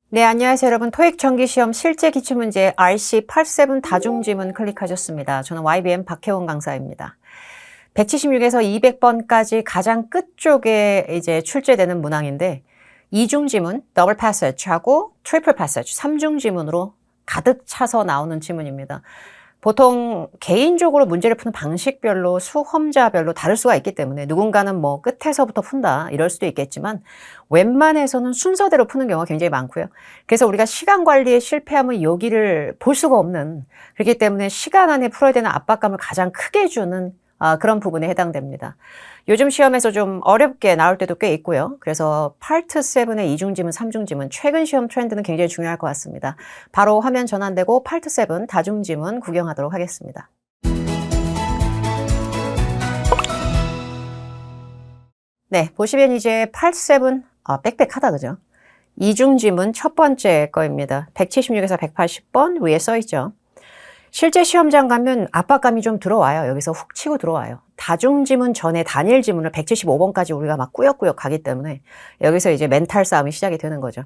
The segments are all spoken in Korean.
네, 안녕하세요, 여러분. 토익 정기시험 실제 기출문제 RC87 다중지문 클릭하셨습니다. 저는 YBM 박혜원 강사입니다. 176에서 200번까지 가장 끝쪽에 이제 출제되는 문항인데, 이중지문, 더블 패시지하고 트리플 패시지, 삼중지문으로 가득 차서 나오는 지문입니다. 보통 개인적으로 문제를 푸는 방식별로 수험자별로 다를 수가 있기 때문에 누군가는 뭐 끝에서부터 푼다 이럴 수도 있겠지만 웬만해서는 순서대로 푸는 경우가 굉장히 많고요. 그래서 우리가 시간 관리에 실패하면 여기를 볼 수가 없는, 그렇기 때문에 시간 안에 풀어야 되는 압박감을 가장 크게 주는 그런 부분에 해당됩니다. 요즘 시험에서 좀 어렵게 나올 때도 꽤 있고요. 그래서 파트 7의 이중지문, 삼중지문, 최근 시험 트렌드는 굉장히 중요할 것 같습니다. 바로 화면 전환되고 파트 7 다중지문 구경하도록 하겠습니다. 네, 보시면 이제 파트 7, 빽빽하다, 그죠? 이중지문 첫 번째 거입니다. 176에서 180번 위에 써 있죠. 실제 시험장 가면 압박감이 좀 들어와요. 여기서 훅 치고 들어와요. 다중지문 전에 단일 지문을 175번까지 우리가 막 꾸역꾸역 가기 때문에 여기서 이제 멘탈 싸움이 시작이 되는 거죠.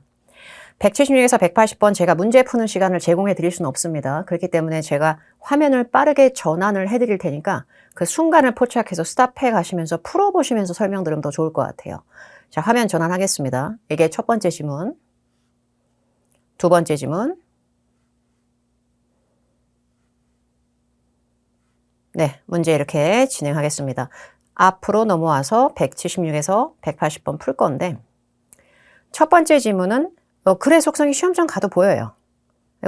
176에서 180번 제가 문제 푸는 시간을 제공해 드릴 수는 없습니다. 그렇기 때문에 제가 화면을 빠르게 전환을 해 드릴 테니까 그 순간을 포착해서 스탑해 가시면서 풀어보시면서 설명 들으면 더 좋을 것 같아요. 자, 화면 전환하겠습니다. 이게 첫 번째 지문, 두 번째 지문, 네, 문제 이렇게 진행하겠습니다. 앞으로 넘어와서 176에서 180번 풀 건데, 첫 번째 지문은 글의 속성이 시험장 가도 보여요.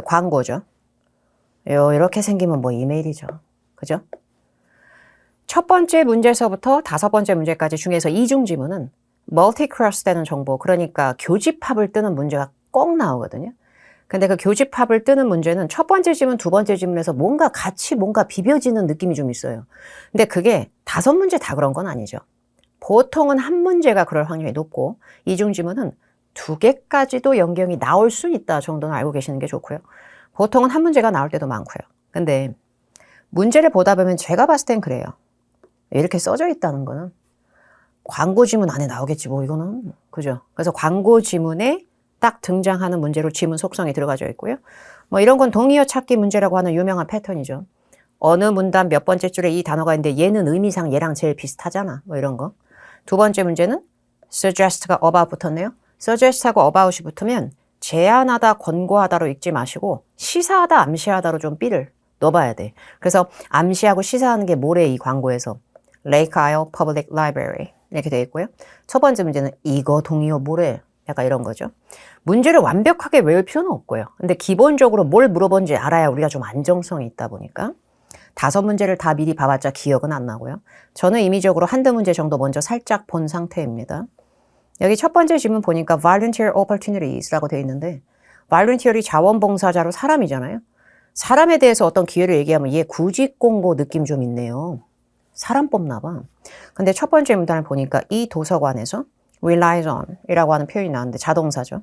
광고죠. 이렇게 생기면 뭐 이메일이죠. 그죠? 첫 번째 문제에서부터 다섯 번째 문제까지 중에서 이중 지문은 멀티 크로스 되는 정보, 그러니까 교집합을 뜨는 문제가 꼭 나오거든요. 근데 그 교집합을 뜨는 문제는 첫 번째 지문, 두 번째 지문에서 뭔가 같이 뭔가 비벼지는 느낌이 좀 있어요. 근데 그게 다섯 문제 다 그런 건 아니죠. 보통은 한 문제가 그럴 확률이 높고, 이중 지문은 두 개까지도 연경이 나올 수 있다 정도는 알고 계시는 게 좋고요. 보통은 한 문제가 나올 때도 많고요. 근데 문제를 보다 보면 제가 봤을 땐 그래요. 이렇게 써져 있다는 거는 광고 지문 안에 나오겠지 뭐 이거는. 그죠? 그래서 광고 지문에 딱 등장하는 문제로 지문 속성이 들어가져 있고요. 뭐 이런 건 동의어 찾기 문제라고 하는 유명한 패턴이죠. 어느 문단 몇 번째 줄에 이 단어가 있는데 얘는 의미상 얘랑 제일 비슷하잖아. 뭐 이런 거. 두 번째 문제는 suggest가 about 붙었네요. suggest하고 about이 붙으면 제안하다, 권고하다로 읽지 마시고 시사하다, 암시하다로 좀 삐를 넣어봐야 돼. 그래서 암시하고 시사하는 게 뭐래 이 광고에서. Lake Isle Public Library 이렇게 되어 있고요. 첫 번째 문제는 이거 동의어 뭐래? 약간 이런 거죠. 문제를 완벽하게 외울 필요는 없고요. 근데 기본적으로 뭘 물어본지 알아야 우리가 좀 안정성이 있다 보니까 다섯 문제를 다 미리 봐봤자 기억은 안 나고요. 저는 임의적으로 한두 문제 정도 먼저 살짝 본 상태입니다. 여기 첫 번째 질문 보니까 volunteer opportunities라고 되어 있는데 volunteer이 자원봉사자로 사람이잖아요. 사람에 대해서 어떤 기회를 얘기하면 얘 구직 공고 느낌 좀 있네요. 사람 뽑나 봐. 근데 첫 번째 문단을 보니까 이 도서관에서 relies on 이라고 하는 표현이 나왔는데 자동사죠.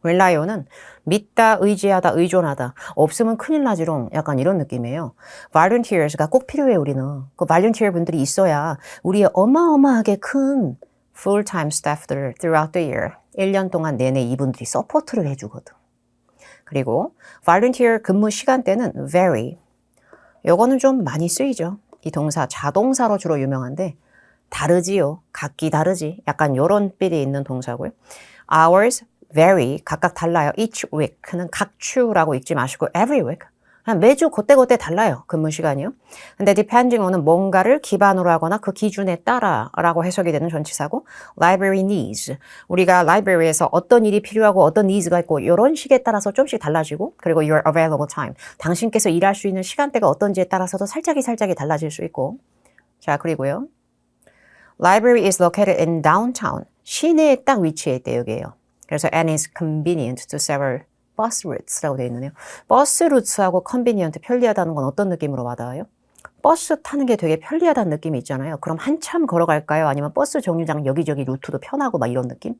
rely on은 믿다, 의지하다, 의존하다. 없으면 큰일 나지롱. 약간 이런 느낌이에요. volunteers가 꼭 필요해 우리는. 그 volunteer 분들이 있어야 우리의 어마어마하게 큰 full-time staff들 throughout the year 1년 동안 내내 이분들이 서포트를 해주거든. 그리고 volunteer 근무 시간대는 vary. 요거는 좀 많이 쓰이죠. 이 동사 자동사로 주로 유명한데 다르지요. 각기 다르지. 약간 요런 삘이 있는 동사고요. Hours vary. 각각 달라요. Each week는 각 주라고 읽지 마시고 every week. 그냥 매주 그때그때 달라요. 근무 시간이요. 근데 depending on은 뭔가를 기반으로 하거나 그 기준에 따라 라고 해석이 되는 전치사고 library needs. 우리가 library에서 어떤 일이 필요하고 어떤 needs가 있고 이런 식에 따라서 좀씩 달라지고 그리고 your available time. 당신께서 일할 수 있는 시간대가 어떤지에 따라서도 살짝이 달라질 수 있고 자 그리고요. Library is located in downtown. 시내에 딱 위치해 있대 여기에요. 그래서 and is convenient to several bus routes라고 되어 있는데요. 버스 루트하고 convenient, 편리하다는 건 어떤 느낌으로 와닿아요? 버스 타는 게 되게 편리하다는 느낌이 있잖아요. 그럼 한참 걸어갈까요? 아니면 버스 정류장 여기저기 루트도 편하고 막 이런 느낌?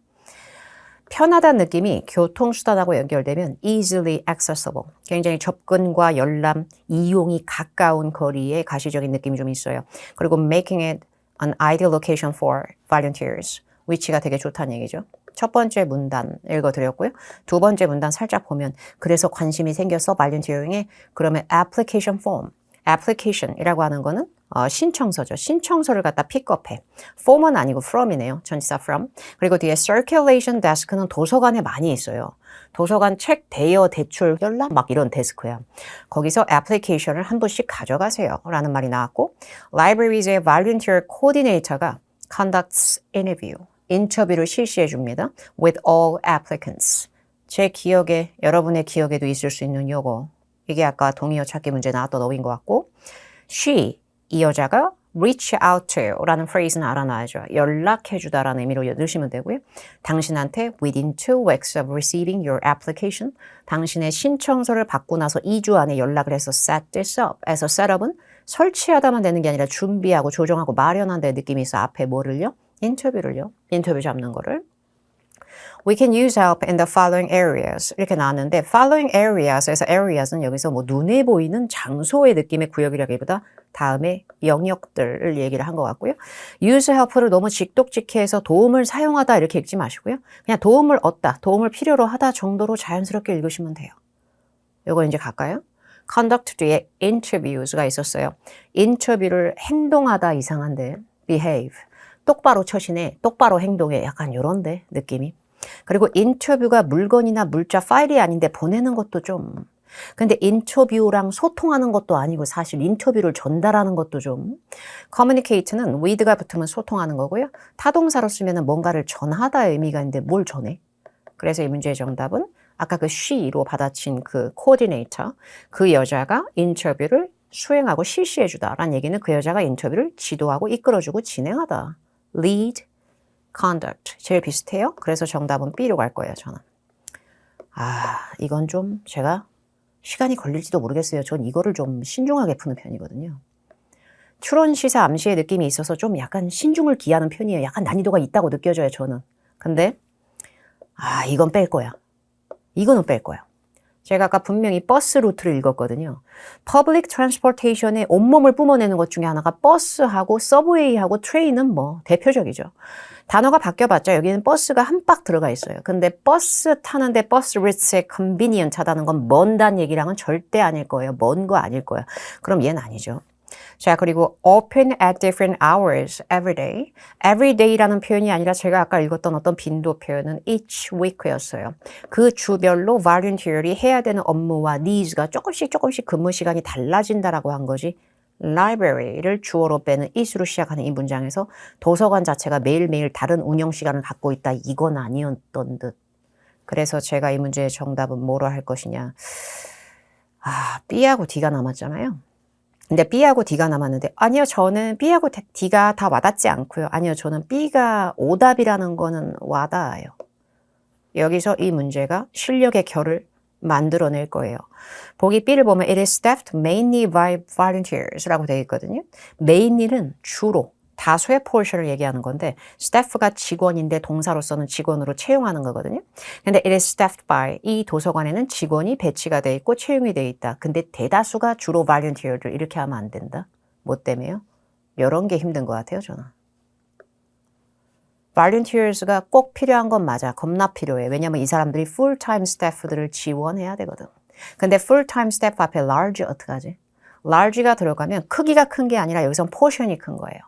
편하다는 느낌이 교통수단하고 연결되면 easily accessible, 굉장히 접근과 열람, 이용이 가까운 거리의 가시적인 느낌이 좀 있어요. 그리고 making it an ideal location for volunteers, 위치가 되게 좋다는 얘기죠. 첫 번째 문단 읽어드렸고요. 두 번째 문단 살짝 보면 그래서 관심이 생겼어 volunteering에 그러면 application form, application이라고 하는 거는 신청서죠. 신청서를 갖다 픽업해. form은 아니고 from이네요. 전치사 from. 그리고 뒤에 circulation desk는 도서관에 많이 있어요. 도서관 책 대여 대출 열람 막 이런 데스크야. 거기서 application을 한 분씩 가져가세요 라는 말이 나왔고 libraries의 volunteer coordinator가 conducts interview, 인터뷰를 실시해 줍니다. with all applicants. 제 기억에 여러분의 기억에도 있을 수 있는 요거. 이게 아까 동의어 찾기 문제 나왔던 어인 것 같고 she, 이 여자가 reach out to 라는 phrase는 알아놔야죠. 연락해 주다라는 의미로 넣으시면 되고요. 당신한테 within 2 weeks of receiving your application 당신의 신청서를 받고 나서 2주 안에 연락을 해서 set this up. 에서 setup은 설치하다만 되는 게 아니라 준비하고 조정하고 마련한 데 느낌이 있어. 앞에 뭐를요? 인터뷰를요. 인터뷰 잡는 거를. We can use help in the following areas. 이렇게 나왔는데 following areas에서 areas는 여기서 뭐 눈에 보이는 장소의 느낌의 구역이라기보다 다음에 영역들을 얘기를 한 것 같고요. use help를 너무 직독직해서 도움을 사용하다 이렇게 읽지 마시고요. 그냥 도움을 얻다, 도움을 필요로 하다 정도로 자연스럽게 읽으시면 돼요. 요거 이제 갈까요? conduct 뒤에 interviews가 있었어요. 인터뷰를 행동하다 이상한데 behave. 똑바로 처신해, 똑바로 행동해. 약간 요런데 느낌이. 그리고 인터뷰가 물건이나 물자 파일이 아닌데 보내는 것도 좀. 근데 인터뷰랑 소통하는 것도 아니고 사실 인터뷰를 전달하는 것도 좀. communicate는 with가 붙으면 소통하는 거고요. 타동사로 쓰면 뭔가를 전하다의 의미가 있는데 뭘 전해? 그래서 이 문제의 정답은 아까 그 she로 받아친 그 coordinator, 그 여자가 인터뷰를 수행하고 실시해주다라는 얘기는 그 여자가 인터뷰를 지도하고 이끌어주고 진행하다. lead, conduct. 제일 비슷해요. 그래서 정답은 B로 갈 거예요, 저는. 이건 좀 제가 시간이 걸릴지도 모르겠어요. 전 이거를 좀 신중하게 푸는 편이거든요. 추론, 시사, 암시의 느낌이 있어서 좀 약간 신중을 기하는 편이에요. 약간 난이도가 있다고 느껴져요, 저는. 근데 이건 뺄 거야. 이거는 뺄 거야. 제가 아까 분명히 버스 루트를 읽었거든요. Public Transportation의 온몸을 뿜어내는 것 중에 하나가 버스하고 서브웨이하고 트레인은 뭐 대표적이죠. 단어가 바뀌어봤자 여기는 버스가 한 박 들어가 있어요. 근데 버스 타는데 버스 루트의 convenient 하다는 건 먼다는 얘기랑은 절대 아닐 거예요. 먼 거 아닐 거야. 그럼 얘는 아니죠. 자, 그리고 open at different hours every day. every day라는 표현이 아니라 제가 아까 읽었던 어떤 빈도 표현은 each week였어요. 그 주별로 volunteer이 해야 되는 업무와 needs가 조금씩 근무 시간이 달라진다라고 한 거지. library를 주어로 빼는 is로 시작하는 이 문장에서 도서관 자체가 매일매일 다른 운영 시간을 갖고 있다. 이건 아니었던 듯. 그래서 제가 이 문제의 정답은 뭐로 할 것이냐. B하고 D가 남았잖아요. 근데 B하고 D가 남았는데 아니요, 저는 B하고 D가 다 와닿지 않고요. 아니요, 저는 B가 오답이라는 거는 와닿아요. 여기서 이 문제가 실력의 결을 만들어낼 거예요. 보기 B를 보면 it is staffed mainly by volunteers라고 되어 있거든요. mainly는 주로, 다수의 포션을 얘기하는 건데 staff가 직원인데 동사로서는 직원으로 채용하는 거거든요. 근데 it is staffed by, 이 도서관에는 직원이 배치가 돼 있고 채용이 돼 있다. 근데 대다수가 주로 volunteer를 이렇게 하면 안 된다. 뭐 때문에요? 이런 게 힘든 것 같아요, 저는. volunteers가 꼭 필요한 건 맞아. 겁나 필요해. 왜냐면 이 사람들이 full-time staff들을 지원해야 되거든. 근데 full-time staff 앞에 large 어떡하지? large가 들어가면 크기가 큰 게 아니라 여기선 포션이 큰 거예요.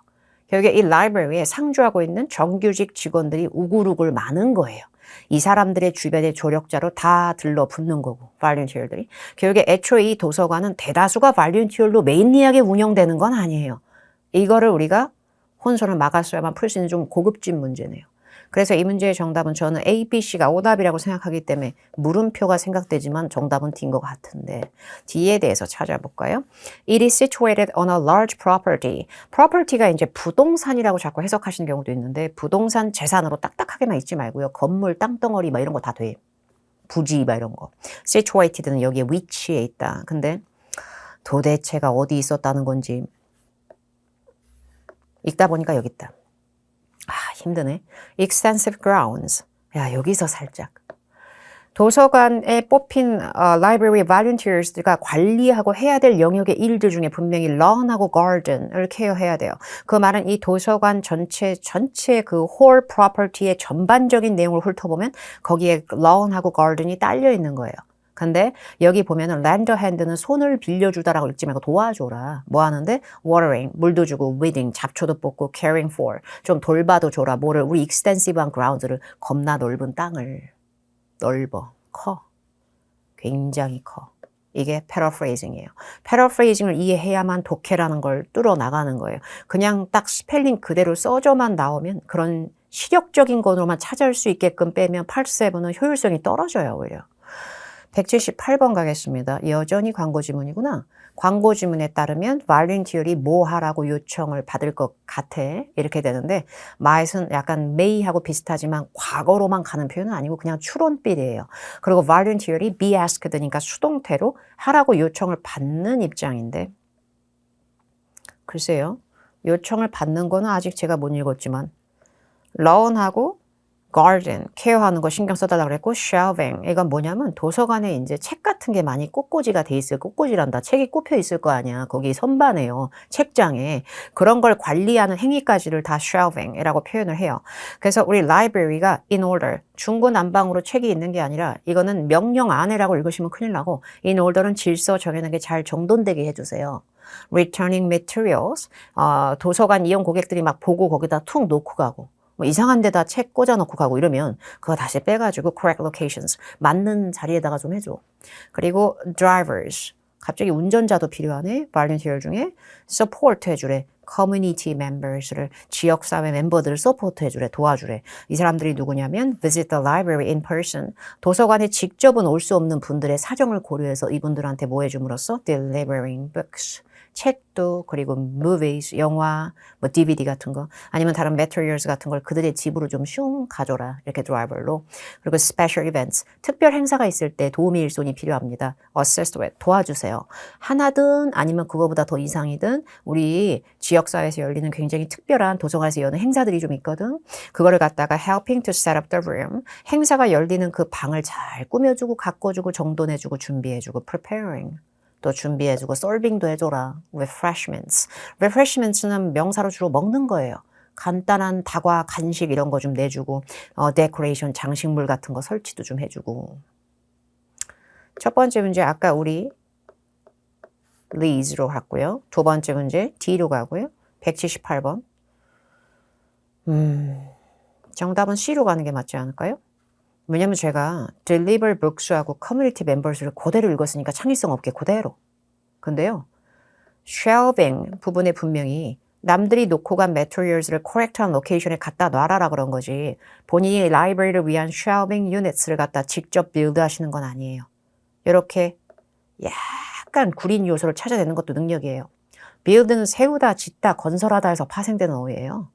결국에 이 라이브러리에 상주하고 있는 정규직 직원들이 우글우글 많은 거예요. 이 사람들의 주변에 조력자로 다 들러붙는 거고, volunteer들이. 결국에 애초에 이 도서관은 대다수가 volunteer로 메인리하게 운영되는 건 아니에요. 이거를 우리가 혼선을 막았어야만 풀 수 있는 좀 고급진 문제네요. 그래서 이 문제의 정답은 저는 A, B, C가 오답이라고 생각하기 때문에 물음표가 생각되지만 정답은 D인 것 같은데 D에 대해서 찾아볼까요? It is situated on a large property. property가 이제 부동산이라고 자꾸 해석하시는 경우도 있는데 부동산 재산으로 딱딱하게만 읽지 말고요. 건물, 땅덩어리 막 이런 거 다 돼. 부지 막 이런 거. situated는 여기에 위치해 있다. 근데 도대체가 어디 있었다는 건지 읽다 보니까 여기 있다. 힘드네. extensive grounds. 야, 여기서 살짝. 도서관에 뽑힌 library volunteers가 관리하고 해야 될 영역의 일들 중에 분명히 lawn하고 garden을 케어해야 돼요. 그 말은 이 도서관 전체 그 whole property의 전반적인 내용을 훑어보면 거기에 lawn하고 garden이 딸려 있는 거예요. 근데 여기 보면은 lend a hand는 손을 빌려주다라고 읽지 말고 도와줘라. 뭐 하는데? watering, 물도 주고, weeding, 잡초도 뽑고, caring for, 좀 돌봐도 줘라. 뭐를? 우리 extensive한 grounds를 겁나 넓은 땅을. 넓어, 커, 굉장히 커. 이게 paraphrasing이에요. paraphrasing을 이해해야만 독해라는 걸 뚫어 나가는 거예요. 그냥 딱 스펠링 그대로 써줘만 나오면 그런 시력적인 것으로만 찾아올 수 있게끔 빼면 part 7은 효율성이 떨어져요, 오히려. 178번 가겠습니다. 여전히 광고 지문이구나. 광고 지문에 따르면 volunteer이 뭐 하라고 요청을 받을 것 같아. 이렇게 되는데 might은 약간 may하고 비슷하지만 과거로만 가는 표현은 아니고 그냥 추론필이에요. 그리고 volunteer이 be asked니까 수동태로 하라고 요청을 받는 입장인데 글쎄요. 요청을 받는 거는 아직 제가 못 읽었지만 loan하고 garden, 케어하는 거 신경 써달라고 그랬고 shelving, 이건 뭐냐면 도서관에 이제 책 같은 게 많이 꽃꽂이가 돼 있을, 꽃꽂이란다. 책이 꼽혀 있을 거 아니야. 거기 선반에요. 책장에. 그런 걸 관리하는 행위까지를 다 shelving이라고 표현을 해요. 그래서 우리 library가 in order, 중구난방으로 책이 있는 게 아니라 이거는 명령 안에라고 읽으시면 큰일 나고 in order는 질서 정연하게 잘 정돈되게 해주세요. returning materials, 도서관 이용 고객들이 막 보고 거기다 툭 놓고 가고 뭐 이상한 데다 책 꽂아놓고 가고 이러면 그거 다시 빼가지고 correct locations, 맞는 자리에다가 좀 해줘. 그리고 drivers, 갑자기 운전자도 필요하네. volunteer 중에 support 해주래. community members를, 지역사회 멤버들을 support 해주래. 도와주래. 이 사람들이 누구냐면 visit the library in person, 도서관에 직접은 올 수 없는 분들의 사정을 고려해서 이분들한테 뭐 해줌으로써 delivering books, 책도, 그리고 movies, 영화, 뭐 DVD 같은 거, 아니면 다른 materials 같은 걸 그들의 집으로 좀 슝 가져라. 이렇게 드라이버로. 그리고 special events, 특별 행사가 있을 때 도우미 일손이 필요합니다. assist with, 도와주세요. 하나든 아니면 그거보다 더 이상이든 우리 지역사회에서 열리는 굉장히 특별한 도서관에서 여는 행사들이 좀 있거든. 그거를 갖다가 helping to set up the room, 행사가 열리는 그 방을 잘 꾸며주고 가꿔주고 정돈해주고 준비해주고 preparing, 또 준비해주고 solving도 해줘라. refreshments. refreshments는 명사로 주로 먹는 거예요. 간단한 다과, 간식 이런 거 좀 내주고 decoration, 장식물 같은 거 설치도 좀 해주고. 첫 번째 문제 아까 우리 Leeds로 갔고요. 두 번째 문제 D로 가고요. 178번. 정답은 C로 가는 게 맞지 않을까요? 왜냐면 제가 deliver books하고 community members를 그대로 읽었으니까 창의성 없게 그대로. 근데요. shelving 부분에 분명히 남들이 놓고 간 materials를 correct한 location에 갖다 놔라라 그런 거지. 본인이 library를 위한 shelving units를 갖다 직접 build 하시는 건 아니에요. 이렇게 약간 구린 요소를 찾아내는 것도 능력이에요. build는 세우다, 짓다, 건설하다 해서 파생되는 어휘예요.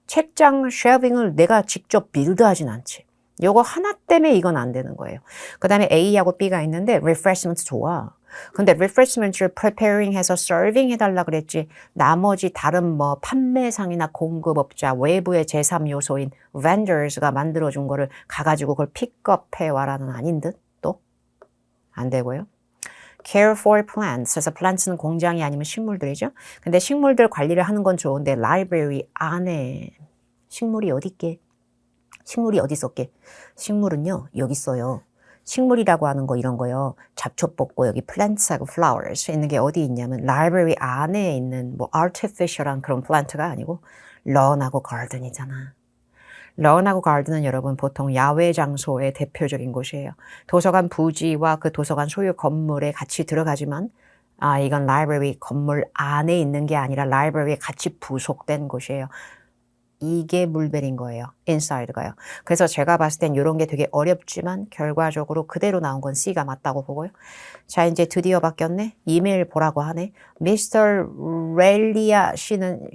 책장 shelving을 내가 직접 build하진 않지. 요거 하나 때문에 이건 안 되는 거예요. 그 다음에 A하고 B가 있는데 refreshment 좋아. 근데 refreshment를 preparing 해서 serving 해달라 그랬지. 나머지 다른 뭐 판매상이나 공급업자, 외부의 제3요소인 vendors가 만들어준 거를 가가지고 그걸 픽업해 와라는 아닌 듯? 또? 안 되고요. care for plants. 그래서 plants는 공장이 아니면 식물들이죠. 근데 식물들 관리를 하는 건 좋은데 library 안에 식물이 어디 있게? 식물이 어디 있었게? 식물은요, 여기 있어요. 식물이라고 하는 거 이런 거요. 잡초 뽑고 여기 plants하고 flowers 있는 게 어디 있냐면 library 안에 있는 뭐 artificial한 그런 plant가 아니고 lawn하고 garden이잖아. lawn하고 garden은 여러분 보통 야외 장소의 대표적인 곳이에요. 도서관 부지와 그 도서관 소유 건물에 같이 들어가지만 이건 library 건물 안에 있는 게 아니라 library에 같이 부속된 곳이에요. 이게 물벨인 거예요. inside가요. 그래서 제가 봤을 땐 이런 게 되게 어렵지만 결과적으로 그대로 나온 건 C가 맞다고 보고요. 자, 이제 드디어 바뀌었네. 이메일 보라고 하네. Mr. 렐리아 씨는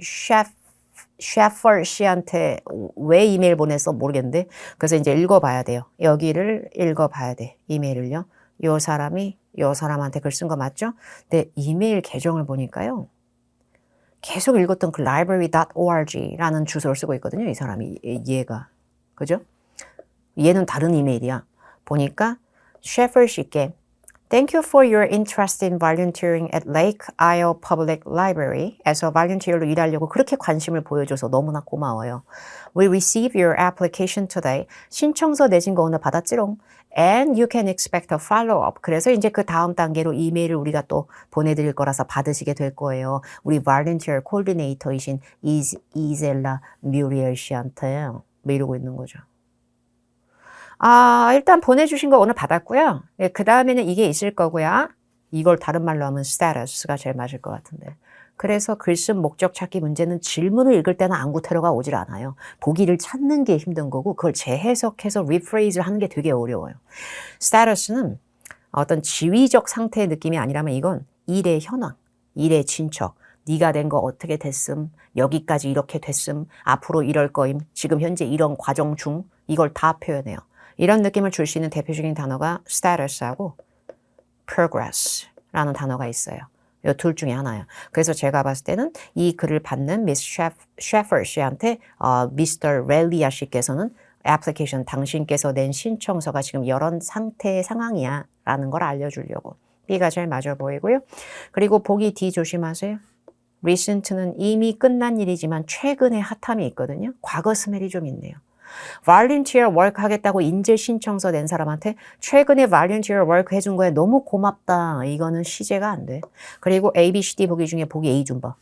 셰퍼 씨한테 왜 이메일 보냈어 모르겠는데 그래서 이제 읽어봐야 돼요. 여기를 읽어봐야 돼. 이메일을요. 요 사람이 요 사람한테 글 쓴 거 맞죠? 근데 이메일 계정을 보니까요. 계속 읽었던 그 library.org라는 주소를 쓰고 있거든요. 이 사람이, 얘가. 그죠? 얘는 다른 이메일이야. 보니까 셰퍼 씨께 Thank you for your interest in volunteering at Lake Isle Public Library. 에서 volunteer로 일하려고 그렇게 관심을 보여줘서 너무나 고마워요. We receive your application today. 신청서 내신 거 오늘 받았지롱. And you can expect a follow-up. 그래서 이제 그 다음 단계로 이메일을 우리가 또 보내드릴 거라서 받으시게 될 거예요. 우리 volunteer coordinator이신 이젤라 뮤리엘 씨한테 뭐 이러고 있는 거죠. 일단 보내주신 거 오늘 받았고요. 예, 그 다음에는 이게 있을 거고요. 이걸 다른 말로 하면 status가 제일 맞을 것 같은데. 그래서 글쓴 목적 찾기 문제는 질문을 읽을 때는 안구테러가 오질 않아요. 보기를 찾는 게 힘든 거고 그걸 재해석해서 rephrase 하는 게 되게 어려워요. status는 어떤 지위적 상태의 느낌이 아니라면 이건 일의 현황, 일의 진척, 네가 된 거 어떻게 됐음, 여기까지 이렇게 됐음, 앞으로 이럴 거임, 지금 현재 이런 과정 중 이걸 다 표현해요. 이런 느낌을 줄 수 있는 대표적인 단어가 status하고 progress라는 단어가 있어요. 이 둘 중에 하나예요. 그래서 제가 봤을 때는 이 글을 받는 미스 셰퍼 씨한테 미스터 렐리아 씨께서는 애플리케이션 당신께서 낸 신청서가 지금 이런 상태의 상황이야 라는 걸 알려주려고. B가 제일 맞아 보이고요. 그리고 보기 D 조심하세요. recent는 이미 끝난 일이지만 최근에 핫함이 있거든요. 과거 스멜이 좀 있네요. volunteer work 하겠다고 인재 신청서 낸 사람한테 최근에 volunteer work 해준 거에 너무 고맙다. 이거는 시제가 안 돼. 그리고 A, B, C, D 보기 중에 보기 A 좀 봐.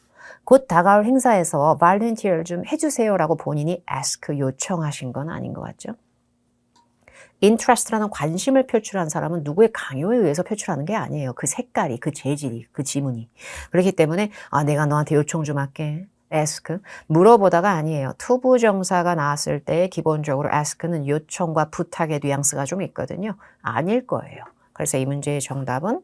곧 다가올 행사에서 volunteer 좀 해주세요라고 본인이 ask 요청하신 건 아닌 것 같죠? interest라는 관심을 표출한 사람은 누구의 강요에 의해서 표출하는 게 아니에요. 그 색깔이, 그 재질이, 그 지문이. 그렇기 때문에 내가 너한테 요청 좀 할게. ask, 물어보다가 아니에요. 투부정사가 나왔을 때 기본적으로 ask는 요청과 부탁의 뉘앙스가 좀 있거든요. 아닐 거예요. 그래서 이 문제의 정답은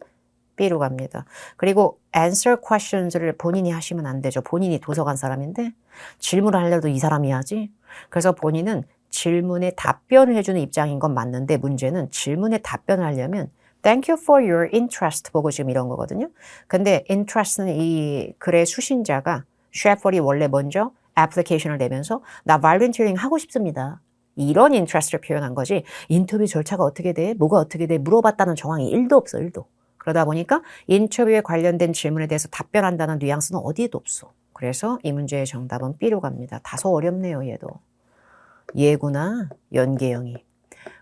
B로 갑니다. 그리고 answer questions를 본인이 하시면 안 되죠. 본인이 도서관 사람인데 질문을 하려도 이 사람이 하지. 그래서 본인은 질문에 답변을 해주는 입장인 건 맞는데 문제는 질문에 답변을 하려면 Thank you for your interest 보고 지금 이런 거거든요. 근데 interest는 이 글의 수신자가 셰퍼리 원래 먼저 애플리케이션을 내면서 나 volunteering 하고 싶습니다. 이런 인트레스트를 표현한 거지 인터뷰 절차가 어떻게 돼? 뭐가 어떻게 돼? 물어봤다는 정황이 1도 없어. 1도. 그러다 보니까 인터뷰에 관련된 질문에 대해서 답변한다는 뉘앙스는 어디에도 없어. 그래서 이 문제의 정답은 B로 갑니다. 다소 어렵네요. 얘도. 얘구나. 연계형이.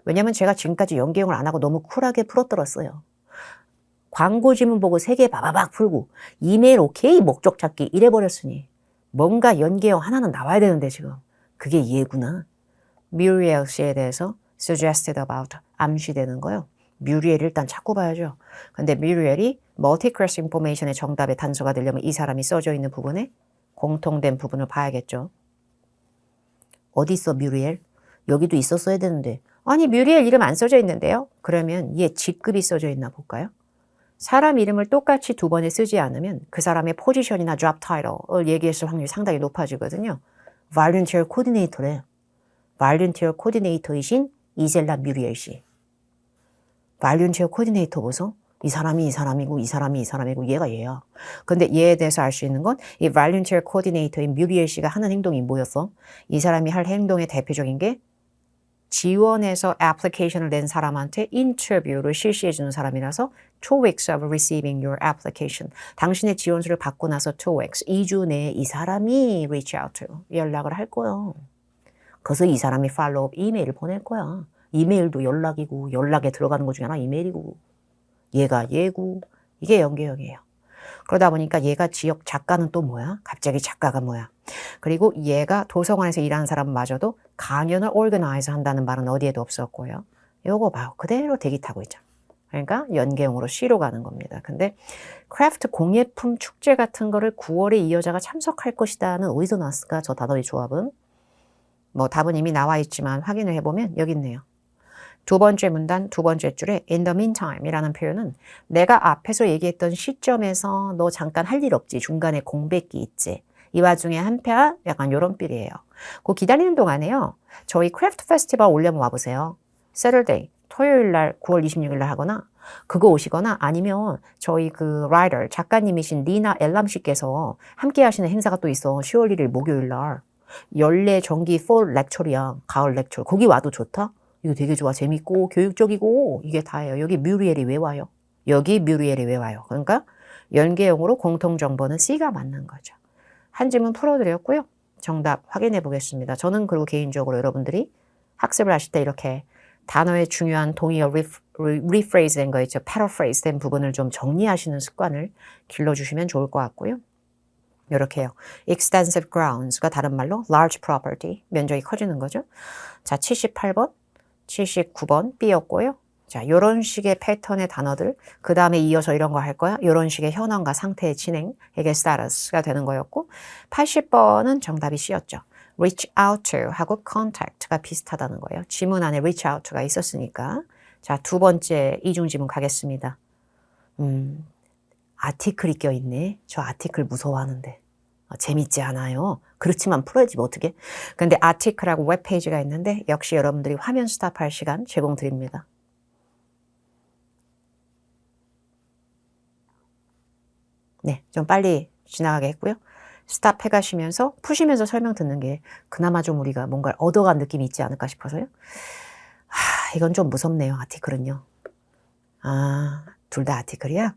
왜냐면 제가 지금까지 연계형을 안 하고 너무 쿨하게 풀어들었어요. 광고 지문 보고 3개 바바박 풀고 이메일 오케이 목적 찾기 이래버렸으니 뭔가 연계형 하나는 나와야 되는데 지금 그게 얘구나. 뮤리엘 씨에 대해서 suggested about 암시되는 거요. 뮤리엘 일단 찾고 봐야죠. 근데 뮤리엘이 multi-cross information의 정답의 단서가 되려면 이 사람이 써져 있는 부분에 공통된 부분을 봐야겠죠. 어디 있어 뮤리엘? 여기도 있었어야 되는데 아니 뮤리엘 이름 안 써져 있는데요? 그러면 얘 직급이 써져 있나 볼까요? 사람 이름을 똑같이 2번에 쓰지 않으면 그 사람의 포지션이나 job title을 얘기했을 확률이 상당히 높아지거든요. volunteer coordinator래. volunteer coordinator이신 이젤라 뮤리엘 씨. volunteer coordinator 보소. 이 사람이 이 사람이고 이 사람이 이 사람이고 얘가 얘야. 근데 얘에 대해서 알 수 있는 건 이 volunteer coordinator인 뮤리엘 씨가 하는 행동이 뭐였어? 이 사람이 할 행동의 대표적인 게 지원해서 애플리케이션을 낸 사람한테 인터뷰를 실시해주는 사람이라서 2 weeks of receiving your application. 당신의 지원서를 받고 나서 2 weeks, 2주 내에 이 사람이 reach out to, 연락을 할 거야. 그래서 이 사람이 follow-up 이메일을 보낼 거야. 이메일도 연락이고 연락에 들어가는 것 중에 하나 이메일이고 얘가 얘고 이게 연계형이에요. 그러다 보니까 얘가 지역 작가는 또 뭐야? 갑자기 작가가 뭐야? 그리고 얘가 도서관에서 일하는 사람마저도 강연을 organize 한다는 말은 어디에도 없었고요. 요거 봐요. 그대로 대기 타고 있죠. 그러니까 연계형으로 C로 가는 겁니다. 근데 크래프트 공예품 축제 같은 거를 9월에 이 여자가 참석할 것이다는 어디서 나왔을까? 저 단어의 조합은. 뭐 답은 이미 나와 있지만 확인을 해보면 여기 있네요. 2번째 문단 2번째 줄에 in the meantime 이라는 표현은 내가 앞에서 얘기했던 시점에서 너 잠깐 할 일 없지. 중간에 공백기 있지. 이 와중에 한편 약간 요런 삘이에요. 그 기다리는 동안에요. 저희 크래프트 페스티벌 올려면 와보세요. Saturday, 토요일 날 9월 26일 날 하거나 그거 오시거나 아니면 저희 그 라이터 작가님이신 니나 엘람 씨께서 함께 하시는 행사가 또 있어. 10월 1일 목요일 날. 연례 정기 fall 렉처리야. 가을 렉처. 거기 와도 좋다. 이거 되게 좋아. 재밌고 교육적이고 이게 다예요. 여기 뮤리엘이 왜 와요? 여기 뮤리엘이 왜 와요? 그러니까 연계형으로 공통정보는 C가 맞는 거죠. 한 지문 풀어드렸고요. 정답 확인해 보겠습니다. 저는 그리고 개인적으로 여러분들이 학습을 하실 때 이렇게 단어의 중요한 동의어 rephrase 된 거 있죠. paraphrase 된 부분을 좀 정리하시는 습관을 길러주시면 좋을 것 같고요. 이렇게요. extensive grounds가 다른 말로 large property, 면적이 커지는 거죠. 자, 78번, 79번 B였고요. 자, 요런 식의 패턴의 단어들, 그 다음에 이어서 이런 거 할 거야. 요런 식의 현황과 상태의 진행, 이게 status가 되는 거였고, 80번은 정답이 C였죠. reach out to 하고 contact가 비슷하다는 거예요. 지문 안에 reach out to가 있었으니까. 자, 두 번째 이중 지문 가겠습니다. 아티클이 껴있네. 저 아티클 무서워하는데. 재밌지 않아요. 그렇지만 풀어야지 뭐 어떻게. 근데 아티클하고 웹페이지가 있는데 역시 여러분들이 화면 스탑할 시간 제공 드립니다. 네, 좀 빨리 지나가게 했고요. 스탑 해가시면서 푸시면서 설명 듣는 게 그나마 좀 우리가 뭔가를 얻어간 느낌이 있지 않을까 싶어서요. 이건 좀 무섭네요. 아티클은요. 둘 다 아티클이야?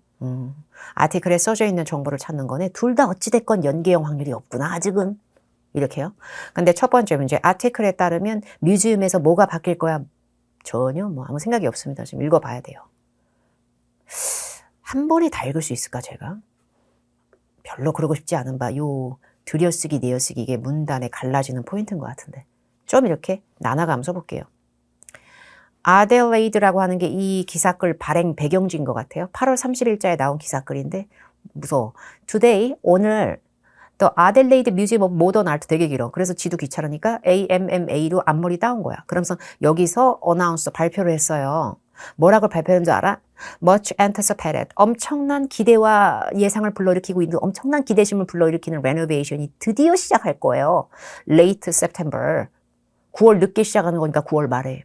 아티클에 써져 있는 정보를 찾는 거네. 둘 다 어찌됐건 연계형 확률이 없구나. 아직은. 이렇게요. 근데 첫 번째 문제. 아티클에 따르면 뮤지엄에서 뭐가 바뀔 거야? 전혀 뭐 아무 생각이 없습니다. 지금 읽어봐야 돼요. 한 번에 다 읽을 수 있을까 제가? 별로 그러고 싶지 않은 바 요 들여쓰기 내어쓰기 이게 문단에 갈라지는 포인트인 것 같은데 좀 이렇게 나눠가면서 볼게요. 아델레이드라고 하는 게 이 기사글 발행 배경지인 것 같아요. 8월 30일자에 나온 기사글인데 무서워. Today, 오늘 The Adelaide Museum of Modern Art 되게 길어. 그래서 지도 귀찮으니까 AMMA로 앞머리 따온 거야. 그러면서 여기서 어나운서 발표를 했어요. 뭐라고 발표한 줄 알아? Much anticipated. 엄청난 기대와 예상을 불러일으키고 있는 엄청난 기대심을 불러일으키는 레노베이션이 드디어 시작할 거예요. Late September. 9월 늦게 시작하는 거니까 9월 말에.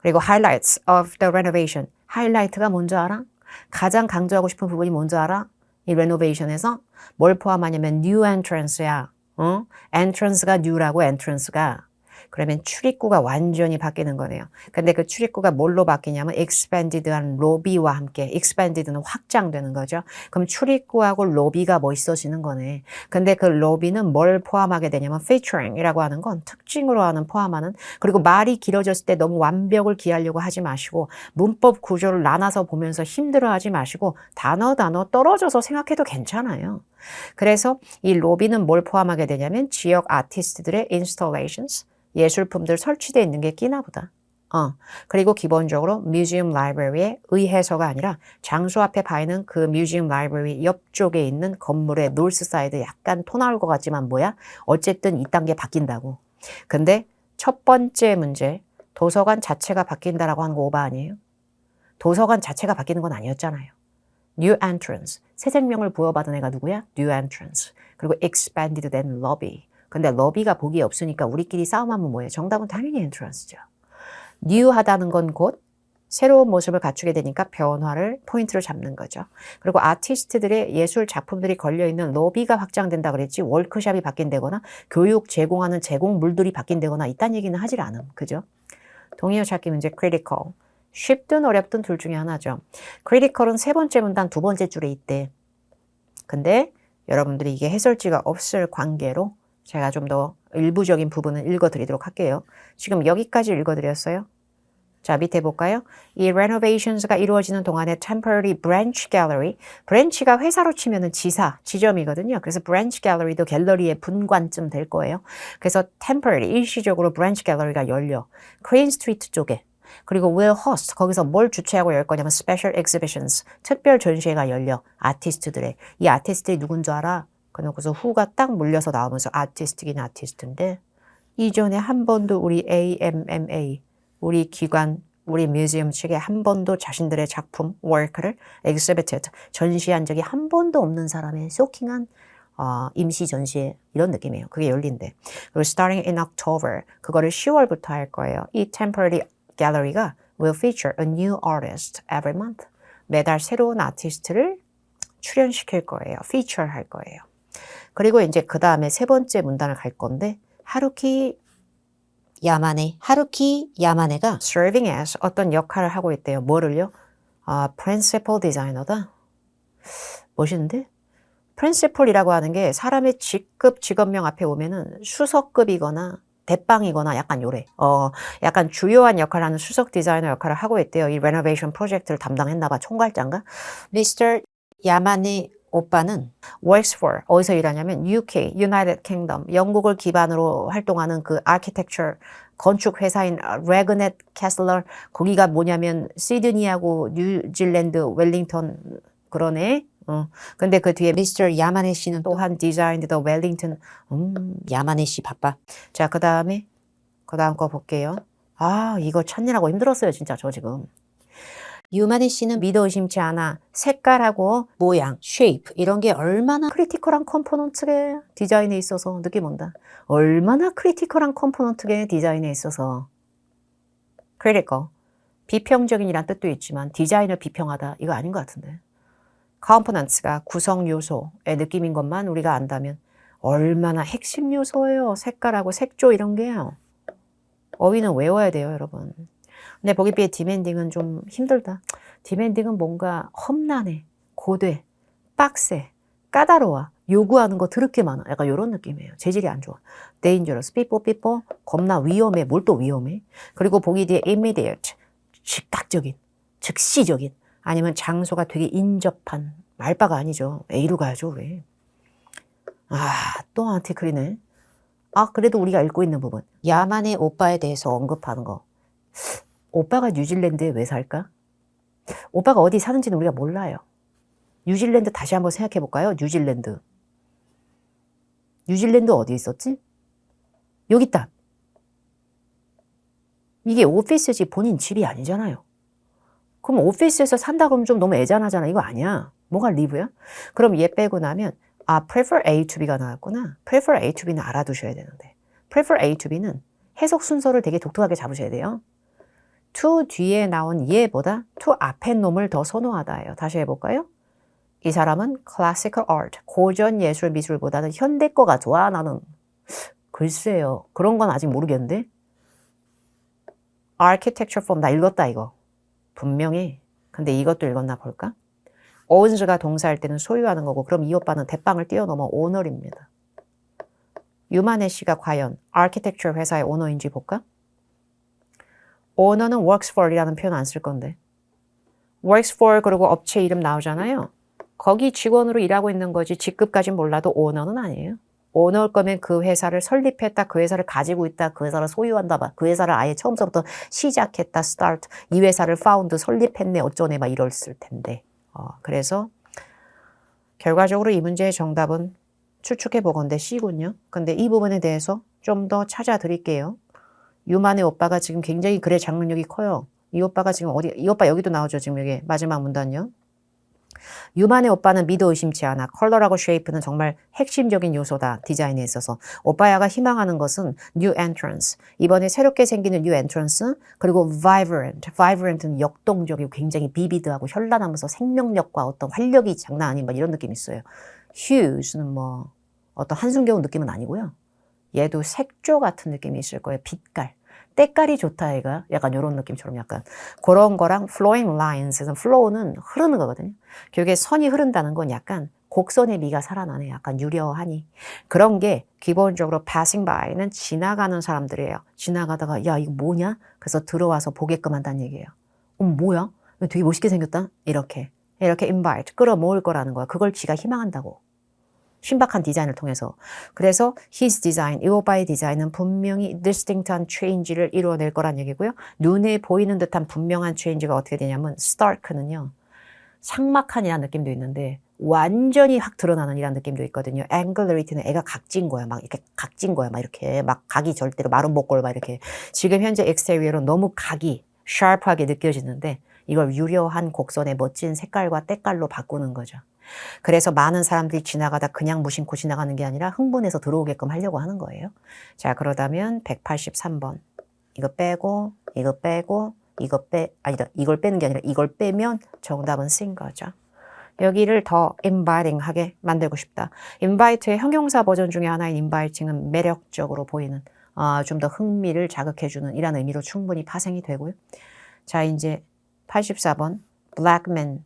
그리고 highlights of the renovation. 하이라이트가 뭔지 알아? 가장 강조하고 싶은 부분이 뭔지 알아? 이 레노베이션에서 뭘 포함하냐면 new entrance야. entrance가 new라고 entrance가. 그러면 출입구가 완전히 바뀌는 거네요. 근데 그 출입구가 뭘로 바뀌냐면 expanded한 로비와 함께 expanded는 확장되는 거죠. 그럼 출입구하고 로비가 멋있어지는 거네. 근데 그 로비는 뭘 포함하게 되냐면 featuring이라고 하는 건 특징으로 하는 포함하는 그리고 말이 길어졌을 때 너무 완벽을 기하려고 하지 마시고 문법 구조를 나눠서 보면서 힘들어하지 마시고 단어 떨어져서 생각해도 괜찮아요. 그래서 이 로비는 뭘 포함하게 되냐면 지역 아티스트들의 installations 예술품들 설치되어 있는 게 끼나 보다. 그리고 기본적으로 뮤지엄 라이브러리의 의해서가 아니라 장소 앞에 봐있는 그 뮤지엄 라이브러리 옆쪽에 있는 건물의 노스 사이드 약간 토 나올 것 같지만 뭐야? 어쨌든 이딴 게 바뀐다고. 근데 첫 번째 문제 도서관 자체가 바뀐다라고 하는 거 오바 아니에요? 도서관 자체가 바뀌는 건 아니었잖아요. New entrance. 새 생명을 부여받은 애가 누구야? New entrance. 그리고 expanded then lobby. 근데 러비가 보기에 없으니까 우리끼리 싸움하면 뭐예요? 정답은 당연히 엔트런스죠. 뉴하다는 건 곧 새로운 모습을 갖추게 되니까 변화를 포인트를 잡는 거죠. 그리고 아티스트들의 예술 작품들이 걸려있는 로비가 확장된다 그랬지 월크샵이 바뀐다거나 교육 제공하는 제공물들이 바뀐다거나 이딴 얘기는 하질 않음. 그죠? 동의어 찾기 문제 critical. 쉽든 어렵든 둘 중에 하나죠. critical은 세 번째 문단 두 번째 줄에 있대. 근데 여러분들이 이게 해설지가 없을 관계로 제가 좀 더 일부적인 부분을 읽어드리도록 할게요. 지금 여기까지 읽어드렸어요. 자, 밑에 볼까요? 이 renovations가 이루어지는 동안에 temporary branch gallery, branch가 회사로 치면은 지사, 지점이거든요. 그래서 branch gallery도 갤러리의 분관쯤 될 거예요. 그래서 temporary, 일시적으로 branch gallery가 열려. Queen Street 쪽에. 그리고 will host, 거기서 뭘 주최하고 열 거냐면 special exhibitions, 특별 전시회가 열려. 아티스트들의. 이 아티스트들이 누군 줄 알아? 그래서 후가 딱 물려서 나오면서 아티스트긴 아티스트인데 이전에 한 번도 우리 AMMA, 우리 기관, 우리 뮤지엄 측에 한 번도 자신들의 작품, work를 exhibited, 전시한 적이 한 번도 없는 사람의 쇼킹한 임시 전시회 이런 느낌이에요. 그게 열린대. 그리고 starting in October, 그거를 10월부터 할 거예요. 이 temporary gallery가 will feature a new artist every month. 매달 새로운 아티스트를 출연시킬 거예요. feature 할 거예요. 그리고 이제 그 다음에 세 번째 문단을 갈 건데 하루키 야마네, 하루키 야마네가 serving as 어떤 역할을 하고 있대요. 뭐를요? principal designer다. 멋있는데? principal이라고 하는 게 사람의 직급, 직업명 앞에 오면은 수석급이거나 대빵이거나 약간 요래. 약간 주요한 역할을 하는 수석 디자이너 역할을 하고 있대요. 이 레노베이션 프로젝트를 담당했나 봐. 총괄자인가? 미스터 야마네 오빠는 works for 어디서 일하냐면 UK, United Kingdom, 영국을 기반으로 활동하는 그 architecture 건축 회사인 레그넷 캐슬러 거기가 뭐냐면 시드니하고 뉴질랜드 웰링턴 그러네. 근데 그 뒤에 미스터 야마네 씨는 또 또한 디자인드 더 웰링턴. 야마네 씨 바빠. 자, 그 다음 거 볼게요. 이거 찾느라고 힘들었어요, 진짜 저 지금. 유마네 씨는 믿어 의심치 않아. 색깔하고 모양, 쉐이프 이런 게 얼마나 크리티컬한 컴포넌트게 디자인에 있어서 느낌 온다. 얼마나 크리티컬한 컴포넌트게 디자인에 있어서. critical. 비평적인이란 뜻도 있지만 디자인을 비평하다. 이거 아닌 것 같은데. components가 구성 요소의 느낌인 것만 우리가 안다면 얼마나 핵심 요소예요. 색깔하고 색조 이런 게요. 어휘는 외워야 돼요, 여러분. 근데 거기에 비해 디맨딩은 좀 힘들다. 디맨딩은 뭔가 험난해, 고돼, 빡세, 까다로워, 요구하는 거 더럽게 많아. 약간 이런 느낌이에요. 재질이 안 좋아. dangerous, 삐뽀, 겁나 위험해. 뭘 또 위험해? 그리고 보기 뒤에 immediate, 즉각적인, 즉시적인, 아니면 장소가 되게 인접한, 말바가 아니죠. A로 가야죠, 왜? 또 아티클이네. 그래도 우리가 읽고 있는 부분. 야마네 오빠에 대해서 언급하는 거. 오빠가 뉴질랜드에 왜 살까? 오빠가 어디 사는지는 우리가 몰라요. 뉴질랜드 다시 한번 생각해 볼까요? 뉴질랜드 어디 있었지? 여기 있다. 이게 오피스지 본인 집이 아니잖아요. 그럼 오피스에서 산다 그러면 좀 너무 애잔하잖아. 이거 아니야. 뭐가 live야? 그럼 얘 빼고 나면 prefer A to B가 나왔구나. prefer A to B는 알아두셔야 되는데. prefer A to B는 해석 순서를 되게 독특하게 잡으셔야 돼요. to 뒤에 나온 얘보다 to 앞에 놈을 더 선호하다예요. 다시 해볼까요? 이 사람은 classical art, 고전 예술 미술보다는 현대 거가 좋아. 나는 글쎄요. 그런 건 아직 모르겠는데. architecture form 나 읽었다 이거. 분명히. 근데 이것도 읽었나 볼까? owns가 동사할 때는 소유하는 거고 그럼 이 오빠는 대빵을 뛰어넘어 owner입니다. 유마네 씨가 과연 architecture 회사의 오너인지 볼까? owner는 works for이라는 표현 안 쓸 건데. works for 그리고 업체 이름 나오잖아요. 거기 직원으로 일하고 있는 거지 직급까진 몰라도 owner는 아니에요. owner일 거면 그 회사를 설립했다, 그 회사를 가지고 있다, 그 회사를 소유한다, 그 회사를 아예 처음부터 시작했다, start, 이 회사를 found, 설립했네, 어쩌네 막 이랬을 텐데. 그래서 결과적으로 이 문제의 정답은 추측해 보건대 C군요. 근데 이 부분에 대해서 좀 더 찾아드릴게요. 유만의 오빠가 지금 굉장히 글의 장면력이 커요. 이 오빠가 지금 이 오빠 여기도 나오죠. 지금 여기 마지막 문단요. 유만의 오빠는 믿어 의심치 않아. 컬러라고 쉐이프는 정말 핵심적인 요소다. 디자인에 있어서. 오빠야가 희망하는 것은 new entrance. 이번에 새롭게 생기는 new entrance. 그리고 vibrant. vibrant는 역동적이고 굉장히 비비드하고 현란하면서 생명력과 어떤 활력이 장난 아닌 막 이런 느낌이 있어요. hue는 뭐 어떤 한숨겨운 느낌은 아니고요. 얘도 색조 같은 느낌이 있을 거예요. 빛깔. 때깔이 좋다 얘가 약간 이런 느낌처럼 약간 그런 거랑 flowing lines, flow는 흐르는 거거든요. 결국에 선이 흐른다는 건 약간 곡선의 미가 살아나네. 약간 유려하니. 그런 게 기본적으로 passing by는 지나가는 사람들이에요. 지나가다가 야 이거 뭐냐? 그래서 들어와서 보게끔 한다는 얘기예요. 뭐야? 되게 멋있게 생겼다? 이렇게 invite, 끌어모을 거라는 거야. 그걸 지가 희망한다고. 신박한 디자인을 통해서. 그래서 his design, 이 오빠의 디자인은 분명히 distinct한 change를 이루어낼 거란 얘기고요. 눈에 보이는 듯한 분명한 change가 어떻게 되냐면 stark는요. 삭막한이라는 느낌도 있는데 완전히 확 드러나는 이라는 느낌도 있거든요. angularity는 애가 각진 거야. 막 이렇게 각진 거야. 막 이렇게 막 각이 절대로 마른 목골 막 이렇게. 지금 현재 exterior은 너무 각이 sharp하게 느껴지는데 이걸 유려한 곡선의 멋진 색깔과 때깔로 바꾸는 거죠. 그래서 많은 사람들이 지나가다 그냥 무심코 지나가는 게 아니라 흥분해서 들어오게끔 하려고 하는 거예요. 자, 그러다면 183번. 이거 빼고, 이걸 빼는 게 아니라 이걸 빼면 정답은 C인 거죠. 여기를 더 inviting하게 만들고 싶다. invite의 형용사 버전 중에 하나인 inviting은 매력적으로 보이는, 좀 더 흥미를 자극해주는 이런 의미로 충분히 파생이 되고요. 자, 이제 84번 blackman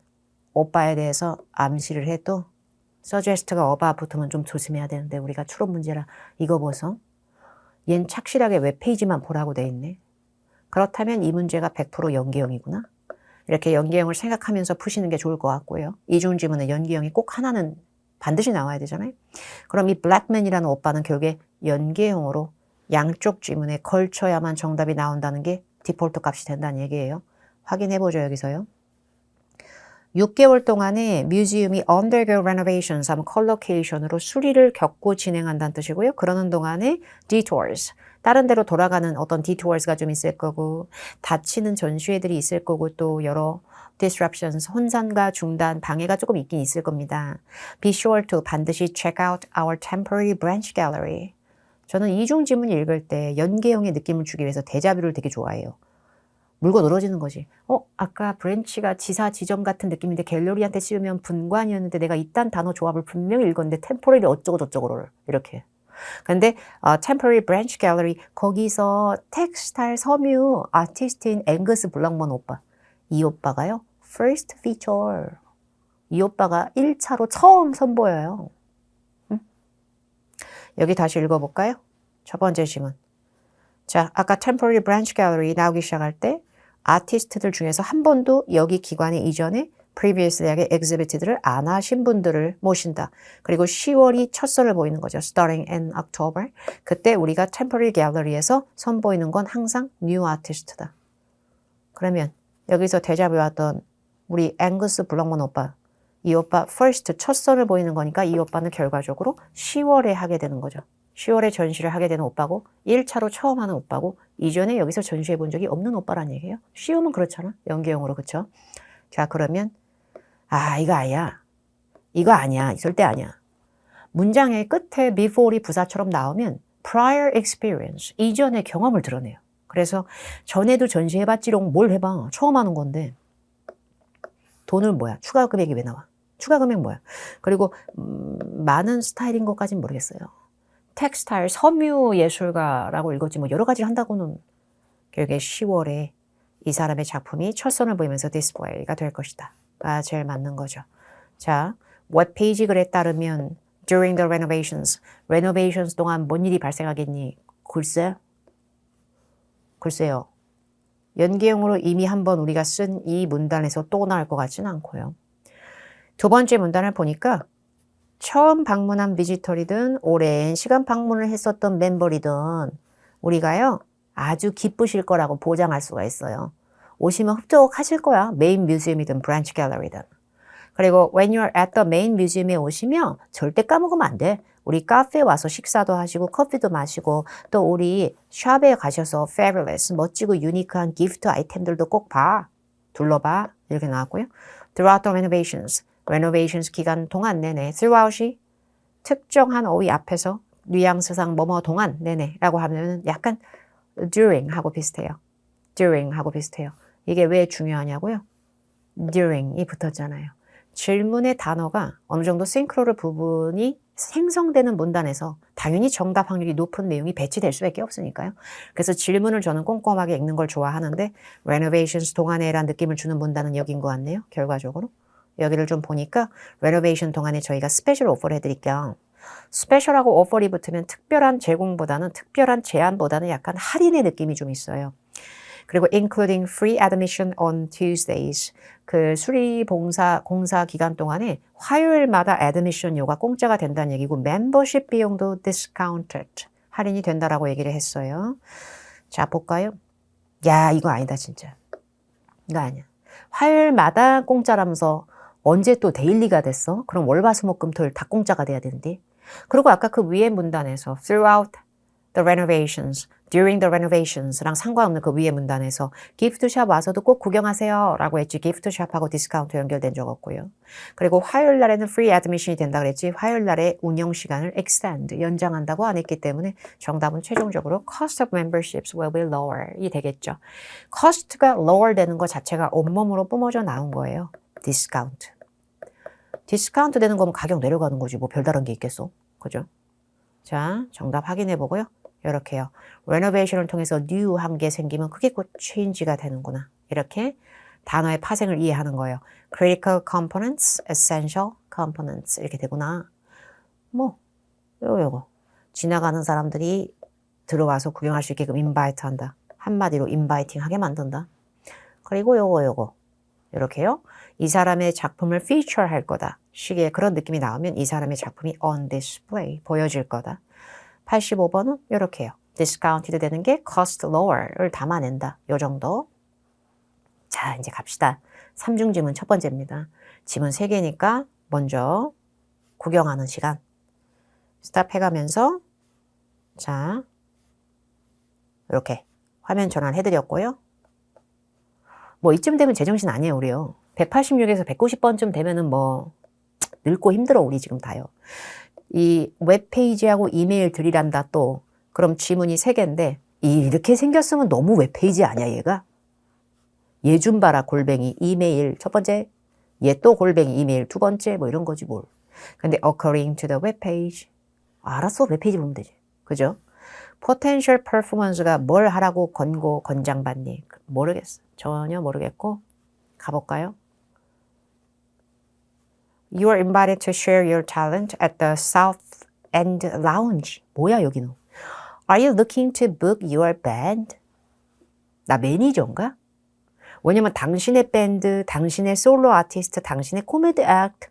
오빠에 대해서 암시를 해도 suggest가 어바 붙으면 좀 조심해야 되는데 우리가 추론 문제라 이거 보소. 얜 착실하게 웹페이지만 보라고 돼 있네. 그렇다면 이 문제가 100% 연계형이구나. 이렇게 연계형을 생각하면서 푸시는 게 좋을 것 같고요. 이중 지문의 연계형이 꼭 하나는 반드시 나와야 되잖아요. 그럼 이 블랙맨이라는 오빠는 결국에 연계형으로 양쪽 지문에 걸쳐야만 정답이 나온다는 게 디폴트 값이 된다는 얘기예요. 확인해보죠, 여기서요. 6개월 동안에 뮤지엄이 undergo renovations 하면 컬로케이션으로 수리를 겪고 진행한다는 뜻이고요. 그러는 동안에 detours, 다른 데로 돌아가는 어떤 detours가 좀 있을 거고 닫히는 전시회들이 있을 거고 또 여러 disruptions, 혼선과 중단, 방해가 조금 있긴 있을 겁니다. Be sure to 반드시 check out our temporary branch gallery. 저는 이중 지문 읽을 때 연계형의 느낌을 주기 위해서 대자뷰를 되게 좋아해요. 물고 늘어지는 거지. 아까 브랜치가 지사 지점 같은 느낌인데 갤러리한테 씌우면 분관이었는데 내가 이딴 단어 조합을 분명히 읽었는데 템포러리 어쩌고 저쩌고를 이렇게. 근데 temporary branch gallery 거기서 텍스타일 섬유 아티스트인 앵거스 블락먼 오빠. 이 오빠가요. first feature. 이 오빠가 1차로 처음 선보여요. 응? 여기 다시 읽어볼까요? 첫 번째 지문. 자, 아까 temporary branch gallery 나오기 시작할 때 아티스트들 중에서 한 번도 여기 기관에 이전에 previously하게 exhibit들을 안 하신 분들을 모신다. 그리고 10월이 첫 선을 보이는 거죠. starting in October. 그때 우리가 temporary gallery에서 선보이는 건 항상 new artist다. 그러면 여기서 대자뷰 왔던 우리 앵거스 블럭먼 오빠. 이 오빠 first 첫 선을 보이는 거니까 이 오빠는 결과적으로 10월에 하게 되는 거죠. 10월에 전시를 하게 되는 오빠고 1차로 처음 하는 오빠고 이전에 여기서 전시해 본 적이 없는 오빠란 얘기예요. 쉬우면 그렇잖아. 연계형으로 그렇죠. 자 그러면 이거 아니야. 이거 아니야. 절대 아니야. 문장의 끝에 before이 부사처럼 나오면 prior experience, 이전의 경험을 드러내요. 그래서 전에도 전시해봤지롱 뭘 해봐. 처음 하는 건데 돈을 뭐야. 추가 금액이 왜 나와. 추가 금액 뭐야. 그리고 많은 스타일인 것까지는 모르겠어요. 텍스타일, 섬유 예술가라고 읽었지 뭐 여러 가지를 한다고는 결국에 10월에 이 사람의 작품이 첫 선을 보이면서 디스플레이가 될 것이다. 제일 맞는 거죠. 자, 웹페이지 글에 따르면 during the renovations 동안 뭔 일이 발생하겠니? 글쎄요. 연계형으로 이미 한번 우리가 쓴 이 문단에서 또 나올 것 같지는 않고요. 두 번째 문단을 보니까 처음 방문한 비지터리든 오랜 시간 방문을 했었던 멤버리든 우리가요 아주 기쁘실 거라고 보장할 수가 있어요. 오시면 흡족하실 거야. 메인 뮤지엄이든 브랜치 갤러리든. 그리고 when you're at the main museum에 오시면 절대 까먹으면 안 돼. 우리 카페에 와서 식사도 하시고 커피도 마시고 또 우리 샵에 가셔서 fabulous, 멋지고 유니크한 기프트 아이템들도 꼭 봐. 둘러봐. 이렇게 나왔고요. Throughout the renovations 기간 동안 내내 throughout이 특정한 어휘 앞에서 뉘앙스상 뭐뭐 동안 내내 라고 하면 약간 during 하고 비슷해요. during 하고 비슷해요. 이게 왜 중요하냐고요? during이 붙었잖아요. 질문의 단어가 어느 정도 싱크로럴 부분이 생성되는 문단에서 당연히 정답 확률이 높은 내용이 배치될 수밖에 없으니까요. 그래서 질문을 저는 꼼꼼하게 읽는 걸 좋아하는데 renovations 동안에란 느낌을 주는 문단은 여긴 것 같네요. 결과적으로. 여기를 좀 보니까 renovation 동안에 저희가 스페셜 오퍼를 해드릴게요. 스페셜하고 오퍼리 붙으면 특별한 제공보다는 특별한 제안보다는 약간 할인의 느낌이 좀 있어요. 그리고 including free admission on Tuesdays. 그 공사 기간 동안에 화요일마다 admission료가 공짜가 된다는 얘기고 membership 비용도 discounted. 할인이 된다라고 얘기를 했어요. 자, 볼까요? 야, 이거 아니다 진짜. 이거 아니야. 화요일마다 공짜라면서 언제 또 데일리가 됐어? 그럼 월화수목금토일 다 공짜가 돼야 되는데. 그리고 아까 그 위에 문단에서 throughout the renovations, during the renovations랑 상관없는 그 위에 문단에서 기프트샵 와서도 꼭 구경하세요 라고 했지. 기프트샵하고 디스카운트 연결된 적 없고요. 그리고 화요일 날에는 free admission이 된다 그랬지. 화요일 날에 운영 시간을 extend, 연장한다고 안 했기 때문에 정답은 최종적으로 cost of memberships will be lower 이 되겠죠. cost가 lower 되는 것 자체가 온몸으로 뿜어져 나온 거예요. 디스카운트. 디스카운트 되는 거면 가격 내려가는 거지. 뭐 별다른 게 있겠어. 그죠? 자, 정답 확인해 보고요. 이렇게요. renovation을 통해서 new 한 게 생기면 그게 곧 change가 되는구나. 이렇게 단어의 파생을 이해하는 거예요. critical components, essential components 이렇게 되구나. 뭐 요거 지나가는 사람들이 들어와서 구경할 수 있게끔 invite 한다. 한마디로 inviting 하게 만든다. 그리고 요거 이렇게요. 이 사람의 작품을 feature 할 거다. 식의 그런 느낌이 나오면 이 사람의 작품이 on display 보여질 거다. 85번은 이렇게요. discounted 되는 게 cost lower를 담아낸다. 요 정도. 자, 이제 갑시다. 3중 지문 첫 번째입니다. 지문 3개니까 먼저 구경하는 시간. 스탑 해가면서 자, 이렇게 화면 전환 해드렸고요. 뭐 이쯤 되면 제정신 아니에요, 우리요. 186에서 190번쯤 되면은 뭐 늙고 힘들어, 우리 지금 다요. 이 웹페이지하고 이메일 들이란다 또. 그럼 지문이 3개인데 이렇게 생겼으면 너무 웹페이지 아니야, 얘가? 얘 좀 봐라, 골뱅이 이메일 첫 번째, 얘 또 골뱅이 이메일 두 번째, 뭐 이런 거지 뭘. 근데 according to the webpage. 알았어, 웹페이지 보면 되지. 그죠? potential performance가 뭘 하라고 권장받니? 모르겠어. 전혀 모르겠고 가볼까요? You are invited to share your talent at the South End Lounge. 뭐야 여기는? Are you looking to book your band? 나 매니저인가? 왜냐면 당신의 밴드, 당신의 솔로 아티스트, 당신의 코미디 액트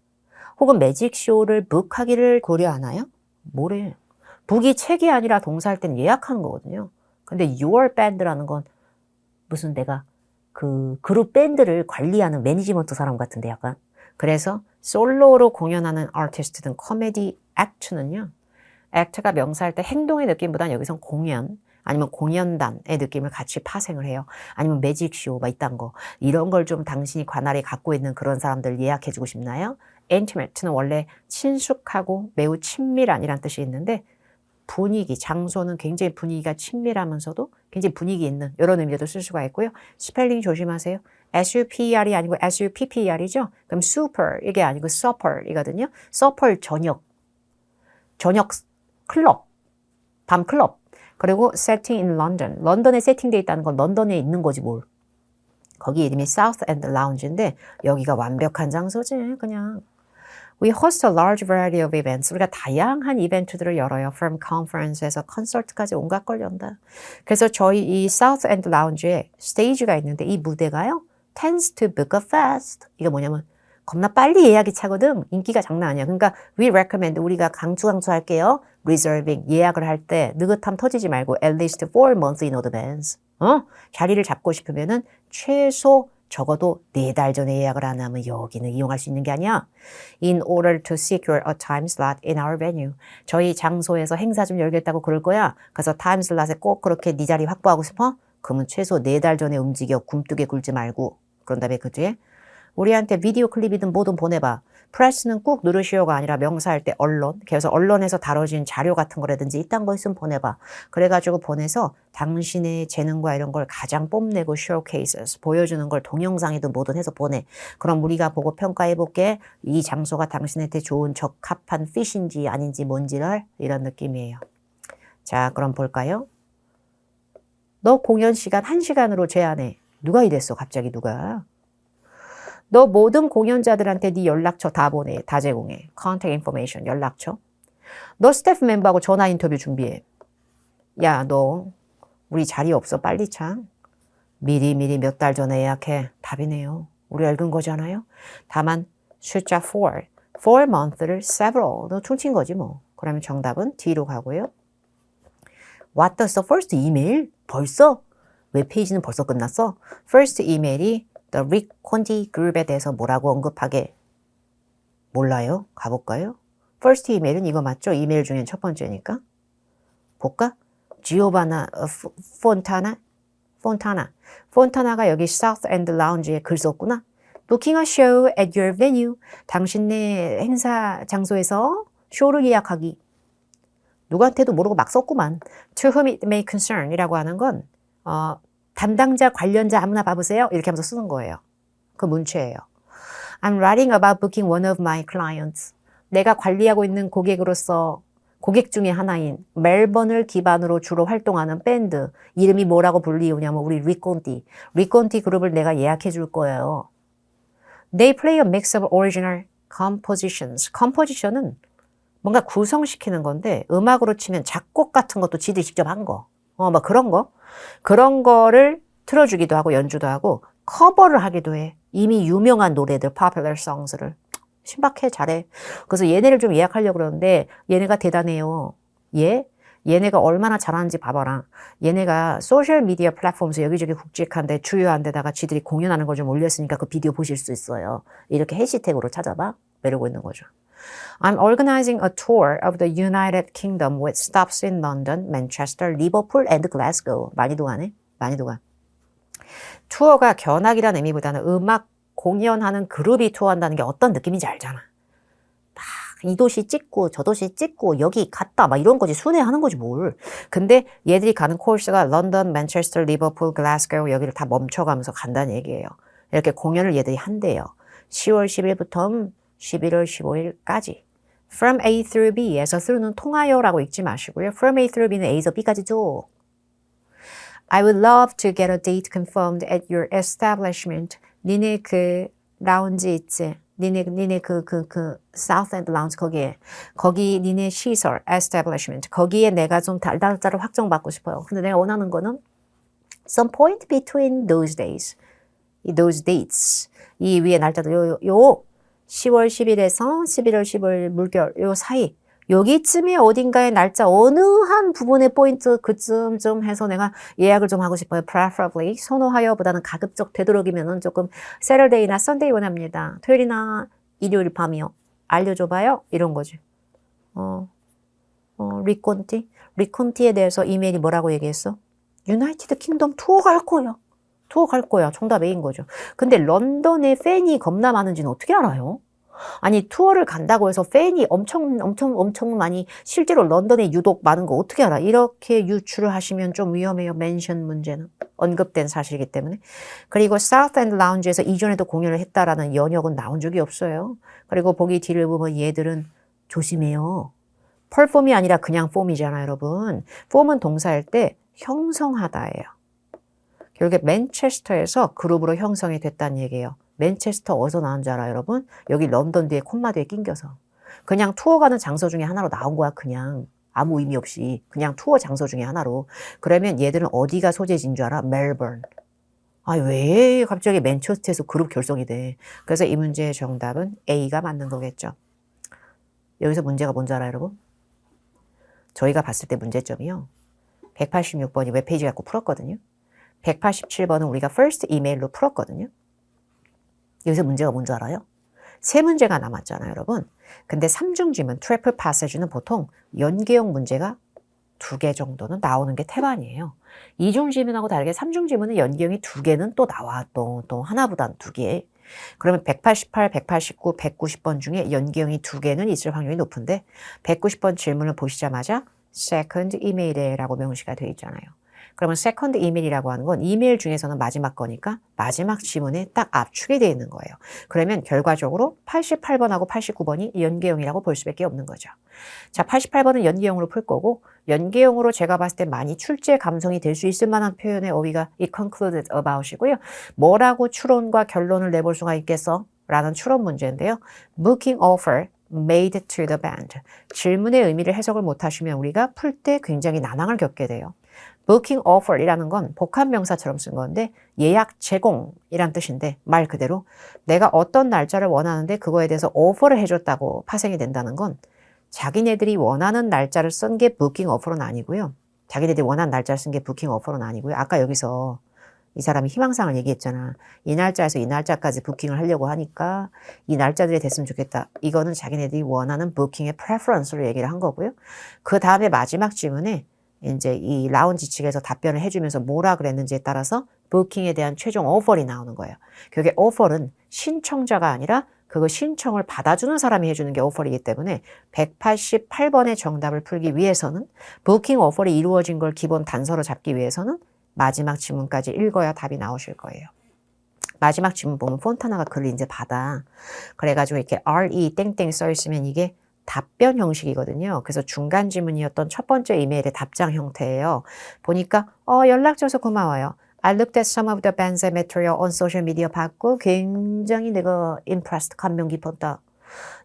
혹은 매직쇼를 북하기를 고려하나요? 뭐래? 북이 책이 아니라 동사할 땐 예약하는 거거든요. 근데 your band라는 건 무슨 내가 그 그룹 밴드를 관리하는 매니지먼트 사람 같은데 약간. 그래서 솔로로 공연하는 아티스트든 코미디 액트는요. 액트가 명사할 때 행동의 느낌보다는 여기선 공연 아니면 공연단의 느낌을 같이 파생을 해요. 아니면 매직쇼 막 이딴 거. 이런 걸 좀 당신이 관할이 갖고 있는 그런 사람들 예약해주고 싶나요? intimate는 원래 친숙하고 매우 친밀한이란 뜻이 있는데 분위기, 장소는 굉장히 분위기가 친밀하면서도 굉장히 분위기 있는 이런 의미로도 쓸 수가 있고요. 스펠링 조심하세요. SUPR이 아니고 SUPPR이죠. 그럼 super 이게 아니고 supper이거든요. supper 저녁 클럽, 밤 클럽. 그리고 setting in London. 런던에 세팅되어 있다는 건 런던에 있는 거지 뭘. 거기 이름이 South End Lounge인데 여기가 완벽한 장소지 그냥. We host a large variety of events. 우리가 다양한 이벤트들을 열어요. From conference에서 콘서트까지 온갖 걸 연다. 그래서 저희 이 South End Lounge에 스테이지가 있는데 이 무대가요. tends to book a fast. 이게 뭐냐면 겁나 빨리 예약이 차거든. 인기가 장난 아니야. 그러니까 we recommend 우리가 강추할게요. reserving 예약을 할 때 느긋함 터지지 말고 at least 4 months in advance. 자리를 잡고 싶으면은 최소 적어도 4달 전에 예약을 안 하면 여기는 이용할 수 있는 게 아니야. In order to secure a time slot in our venue. 저희 장소에서 행사 좀 열겠다고 그럴 거야. 그래서 타임 슬롯에 꼭 그렇게 네 자리 확보하고 싶어? 그러면 최소 4달 전에 움직여. 굼뜨게 굴지 말고. 그런 다음에 그 뒤에 우리한테 비디오 클립이든 뭐든 보내봐. 프레스는 꾹 누르시오가 아니라 명사할 때 언론. 그래서 언론에서 다뤄진 자료 같은 거라든지 이딴 거 있으면 보내봐. 그래가지고 보내서 당신의 재능과 이런 걸 가장 뽐내고 showcases 보여주는 걸 동영상이든 뭐든 해서 보내. 그럼 우리가 보고 평가해볼게. 이 장소가 당신한테 좋은 적합한 핏인지 아닌지 뭔지를 이런 느낌이에요. 자, 그럼 볼까요? 너 공연 시간 1시간으로 제한해. 누가 이랬어 갑자기 누가. 너 모든 공연자들한테 네 연락처 다 보내. 다 제공해. Contact information, 연락처. 너 스태프 멤버하고 전화 인터뷰 준비해. 야, 너 우리 자리 없어. 빨리 참. 미리 몇 달 전에 예약해. 답이네요. 우리 읽은 거잖아요. 다만 숫자 4. 4 month를 several. 너 퉁친 거지 뭐. 그러면 정답은 D로 가고요. What does the first email? 벌써? 웹페이지는 벌써 끝났어? First email이 The Rick Conti 그룹에 대해서 뭐라고 언급하게? 몰라요? 가볼까요? First email은 이거 맞죠? 이메일 중엔 첫 번째니까. 볼까? Giovanna Fontana가 여기 South End Lounge에 글 썼구나. Booking a show at your venue. 당신네 행사 장소에서 쇼를 예약하기. 누구한테도 모르고 막 썼구만. To whom it may concern 이라고 하는 건 담당자, 관련자 아무나 봐보세요. 이렇게 하면서 쓰는 거예요. 그 문체예요. I'm writing about booking one of my clients. 내가 관리하고 있는 고객으로서 고객 중에 하나인 멜번을 기반으로 주로 활동하는 밴드 이름이 뭐라고 불리우냐면 우리 리콘티 그룹을 내가 예약해 줄 거예요. They play a mix of original compositions. composition은 뭔가 구성시키는 건데 음악으로 치면 작곡 같은 것도 지들이 직접 한 거. 막 그런 거를 틀어주기도 하고 연주도 하고 커버를 하기도 해. 이미 유명한 노래들, popular songs를. 신박해, 잘해. 그래서 얘네를 좀 예약하려고 그러는데 얘네가 대단해요. 얘네가 얼마나 잘하는지 봐봐라. 얘네가 소셜미디어 플랫폼에서 여기저기 굵직한데 주요한 데다가 지들이 공연하는 걸 좀 올렸으니까 그 비디오 보실 수 있어요. 이렇게 해시태그로 찾아봐. 이러고 있는 거죠. I'm organizing a tour of the United Kingdom with stops in London, Manchester, Liverpool and Glasgow. 많이도 가네? 많이도 가. 투어가 견학이라는 의미보다는 음악 공연하는 그룹이 투어한다는 게 어떤 느낌인지 알잖아. 막 이 도시 찍고 저 도시 찍고 여기 갔다 막 이런 거지. 순회하는 거지 뭘. 근데 얘들이 가는 코스가 런던, 맨체스터, 리버풀, 글래스고 여기를 다 멈춰가면서 간다는 얘기예요. 이렇게 공연을 얘들이 한대요. 10월 10일부터 11월 15일까지. From A through B에서 through는 통하여라고 읽지 마시고요. From A through B는 A에서 B까지죠. I would love to get a date confirmed at your establishment. 니네 그 라운지 있지? 니네 그 South End Lounge 거기 니네 시설 establishment 거기에 내가 좀 날짜를 확정받고 싶어요. 근데 내가 원하는 거는 some point between those days. those dates. 이 위에 날짜도 요 10월 10일에서 11월 15일 물결 요 사이 여기쯤에 어딘가의 날짜 어느 한 부분의 포인트 그쯤 좀 해서 내가 예약을 좀 하고 싶어요. preferably 선호하여보다는 가급적 되도록이면은 조금 Saturday나 Sunday 원합니다. 토요일이나 일요일 밤이요. 알려줘봐요. 이런 거지. 리콘티에 대해서 이메일이 뭐라고 얘기했어? 유나이티드 킹덤 투어 갈 거야. 투어 갈 거야. 정답 A인 거죠. 근데 런던에 팬이 겁나 많은지는 어떻게 알아요? 아니 투어를 간다고 해서 팬이 엄청 많이 실제로 런던에 유독 많은 거 어떻게 알아? 이렇게 유추를 하시면 좀 위험해요. 멘션 문제는. 언급된 사실이기 때문에. 그리고 사우스엔드 라운지에서 이전에도 공연을 했다라는 연역은 나온 적이 없어요. 그리고 보기 뒤를 보면 얘들은 조심해요. 펄폼이 아니라 그냥 폼이잖아요, 여러분. 폼은 동사일 때 형성하다예요. 결국에 맨체스터에서 그룹으로 형성이 됐다는 얘기예요. 맨체스터 어디서 나온 줄 알아요, 여러분? 여기 런던 뒤에 콤마 뒤에 낑겨서. 그냥 투어 가는 장소 중에 하나로 나온 거야, 그냥. 아무 의미 없이. 그냥 투어 장소 중에 하나로. 그러면 얘들은 어디가 소재지인 줄 알아? 멜번. 아, 왜 갑자기 맨체스터에서 그룹 결성이 돼? 그래서 이 문제의 정답은 A가 맞는 거겠죠. 여기서 문제가 뭔지 알아요, 여러분? 저희가 봤을 때 문제점이요. 186번이 웹페이지 갖고 풀었거든요. 187번은 우리가 first 이메일로 풀었거든요. 여기서 문제가 뭔지 알아요? 세 문제가 남았잖아요, 여러분. 근데 삼중지문, 트래플 패시지는 보통 연계형 문제가 2개 정도는 나오는 게 태반이에요. 이중지문하고 다르게 삼중지문은 연계형이 2개는 또 나와, 또 하나보다는 2개. 그러면 188, 189, 190번 중에 연계형이 2개는 있을 확률이 높은데 190번 질문을 보시자마자 second 이메일이라고 명시가 되어 있잖아요. 그러면 세컨드 이메일이라고 하는 건 이메일 중에서는 마지막 거니까 마지막 지문에 딱 압축이 되어 있는 거예요. 그러면 결과적으로 88번하고 89번이 연계형이라고 볼 수밖에 없는 거죠. 자, 88번은 연계형으로 풀 거고 연계형으로 제가 봤을 때 많이 출제 감성이 될 수 있을 만한 표현의 어휘가 it concluded about이고요. 뭐라고 추론과 결론을 내볼 수가 있겠어? 라는 추론 문제인데요. Booking offer made to the band. 질문의 의미를 해석을 못하시면 우리가 풀 때 굉장히 난항을 겪게 돼요. Booking offer이라는 건 복합명사처럼 쓴 건데 예약 제공이란 뜻인데 말 그대로 내가 어떤 날짜를 원하는데 그거에 대해서 오퍼를 해줬다고 파생이 된다는 건 자기네들이 원하는 날짜를 쓴 게 Booking offer는 아니고요. 자기네들이 원하는 날짜를 쓴 게 Booking offer는 아니고요. 아까 여기서 이 사람이 희망상을 얘기했잖아. 이 날짜에서 이 날짜까지 부킹을 하려고 하니까 이 날짜들이 됐으면 좋겠다. 이거는 자기네들이 원하는 부킹의 preference로 얘기를 한 거고요. 그 다음에 마지막 질문에 이제 이 라운지 측에서 답변을 해주면서 뭐라 그랬는지에 따라서 부킹에 대한 최종 오퍼리 나오는 거예요. 그게 오퍼는 신청자가 아니라 그거 신청을 받아주는 사람이 해주는 게 오퍼이기 때문에 188번의 정답을 풀기 위해서는 부킹 오퍼이 이루어진 걸 기본 단서로 잡기 위해서는 마지막 지문까지 읽어야 답이 나오실 거예요. 마지막 지문 보면 폰타나가 글을 이제 받아. 그래가지고 이렇게 RE 땡땡 써 있으면 이게 답변 형식이거든요. 그래서 중간 지문이었던 첫 번째 이메일의 답장 형태예요. 보니까 연락 줘서 고마워요. I looked at some of the band's material on social media 봤고 굉장히 내가 impressed, 감명 깊었다.